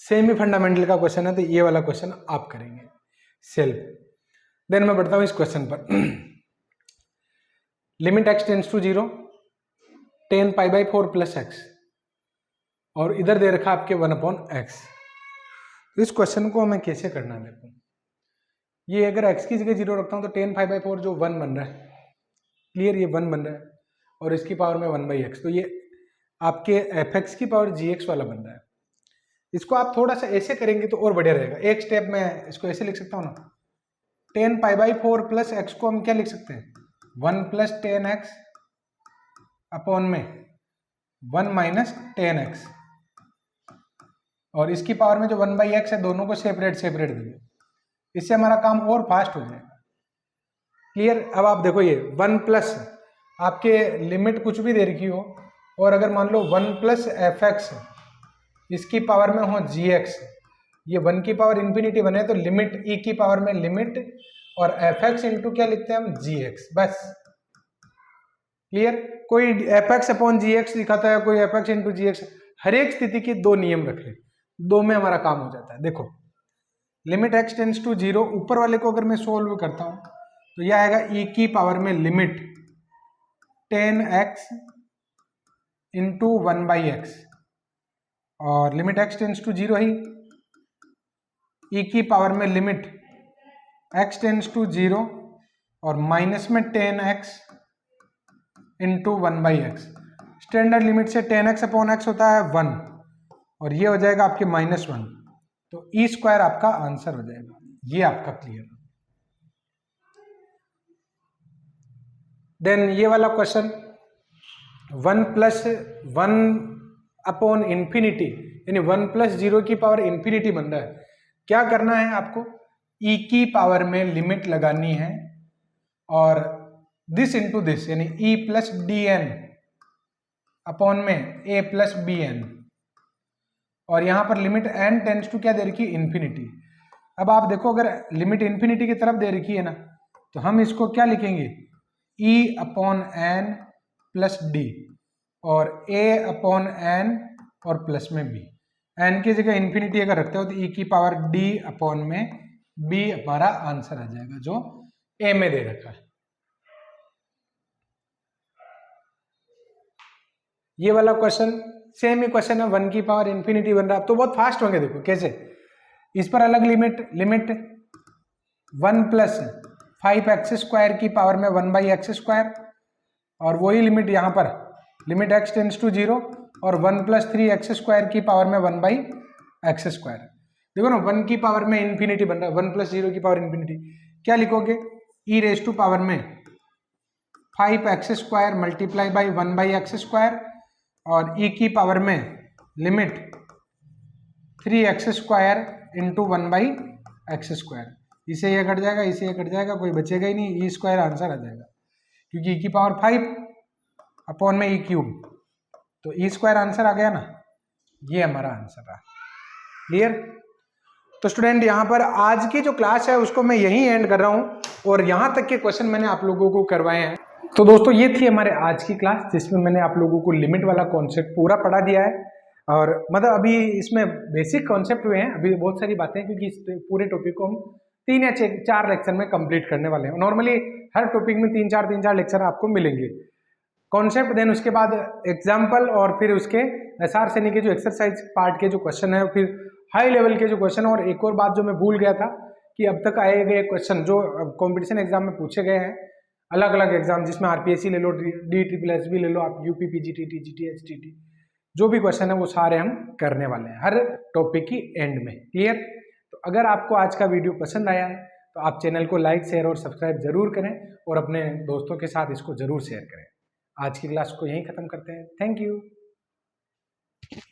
सेमी फंडामेंटल का क्वेश्चन है, तो ये वाला क्वेश्चन आप करेंगे सेल्फ। देन मैं बढ़ता हूं इस क्वेश्चन पर। Limit x tends to 0 tan π/4 + x, और इधर दे रखा आपके 1/x। तो इस क्वेश्चन को हमें कैसे करना है, देखो ये अगर x की जगह 0 रखता हूं तो tan π/4 जो 1 बन रहा है, क्लियर, ये 1 बन रहा है, और इसकी पावर में 1/x, तो ये आपके fx की पावर gx वाला बन रहा है। इसको आप थोड़ा सा ऐसे करेंगे तो और बढ़िया रहेगा, एक स्टेप में इसको ऐसे लिख सकता हूं ना, tan π/4 + x को हम क्या लिख सकते हैं, 1 + tan x अपॉन में 1 - tan x, और इसकी पावर में जो 1/x है दोनों को सेपरेट दे दो, इससे हमारा काम और फास्ट हो जाएगा। क्लियर। अब आप देखो ये 1 प्लस आपके लिमिट कुछ भी दे रखी हो, और अगर मान लो 1 + fx इसकी पावर में हो gx, ये 1 की पावर इन्फिनिटी बने तो लिमिट e की पावर में लिमिट और fx इंटू क्या लिखते हैं हम, gx, बस। क्लियर। कोई fx अपॉन gx लिखाता है, कोई fx इंटू gx, हर एक स्थिति के 2 नियम रख ले, 2 में हमारा काम हो जाता है। देखो लिमिट x टेंड्स टू 0, ऊपर वाले को अगर मैं सोल्व करता हूं तो यह आएगा e की पावर में limit tan x into 1/x, और लिमिट x टेंड्स टू 0 ही e की पावर में लिमिट x टेंड्स टू 0 और माइनस में tan x into 1/x। Standard limit से tan x अपॉन x होता है 1, और ये हो जाएगा आपके -1, तो e² आपका आंसर हो जाएगा। ये आपका क्लियर। देन ये वाला क्वेश्चन 1 + 1 अपॉन इन्फिनिटी, यानी 1 + 0 की पावर इन्फिनिटी बन रहा है। क्या करना है आपको, e की पावर में लिमिट लगानी है, और दिस इंटू दिस, यानी e + dn अपॉन में a + bn, और यहां पर लिमिट n टेंड्स टू क्या दे रखी है, इन्फिनिटी। अब आप देखो अगर लिमिट इन्फिनिटी की तरफ दे रखी है ना, तो हम इसको क्या लिखेंगे, e/n + d, और a/n और प्लस में b। n की जगह इन्फिनिटी अगर रखते हो तो e की पावर d अपॉन में b हमारा आंसर आ जाएगा, जो a में दे रखा है। ये वाला क्वेश्चन सेम ही क्वेश्चन है, 1 की पावर इन्फिनिटी बन रहा है, तो बहुत फास्ट होंगे। देखो कैसे, इस पर अलग लिमिट 1 प्लस 5x² की पावर में 1/x², और वही लिमिट यहाँ पर लिमिट x टेंड्स टू 0 और 1 प्लस 3x² की पावर में 1/x²। देखो ना, 1 की पावर में इन्फिनिटी बन रहा है, 1 प्लस 0 की पावर इन्फिनिटी, क्या लिखोगे, e रेज टू पावर में 5x² मल्टीप्लाई बाई 1/x² और e की पावर में लिमिट 3x² इंटू 1/x²। इसे ये कट जाएगा, इसे ये कट जाएगा, कोई बचेगा ही नहीं, e² आंसर आ जाएगा, क्योंकि e की पावर 5 अपॉन में e क्यूब, तो e² आंसर आ गया ना, ये हमारा आंसर रहा। क्लियर? तो स्टूडेंट यहाँ पर आज की जो क्लास है उसको मैं यहीं एंड कर रहा हूँ, और यहाँ तक के क्वेश्चन मैंने आप लोगों को करवाए हैं। तो दोस्तों ये थी हमारे आज की क्लास, जिसमें मैंने आप लोगों को लिमिट वाला कॉन्सेप्ट पूरा पढ़ा दिया है, और मतलब अभी इसमें बेसिक कॉन्सेप्ट हुए हैं, अभी बहुत सारी बातें, क्योंकि इस पूरे टॉपिक को हम 3 या 4 लेक्चर में कंप्लीट करने वाले हैं। नॉर्मली हर टॉपिक में 3-4 लेक्चर आपको मिलेंगे, कॉन्सेप्ट, देन उसके बाद एग्जाम्पल, और फिर उसके एसआर सैनी के जो एक्सरसाइज पार्ट के जो क्वेश्चन है, फिर हाई लेवल के जो क्वेश्चन। और एक और बात जो मैं भूल गया था कि अब तक आए गए क्वेश्चन जो कंपटीशन एग्जाम में पूछे गए हैं, अलग अलग एग्जाम, जिसमें आरपीएससी ले लो, DSSB ले लो आप, यूपी पीजीटी, जीटीएस, टीटी, जो भी क्वेश्चन है वो सारे हम करने वाले हैं हर टॉपिक की एंड में। क्लियर? तो अगर आपको आज का वीडियो पसंद आया है तो आप चैनल को लाइक, शेयर और सब्सक्राइब जरूर करें, और अपने दोस्तों के साथ इसको जरूर शेयर करें। आज की क्लास को यहीं खत्म करते हैं। Thank you.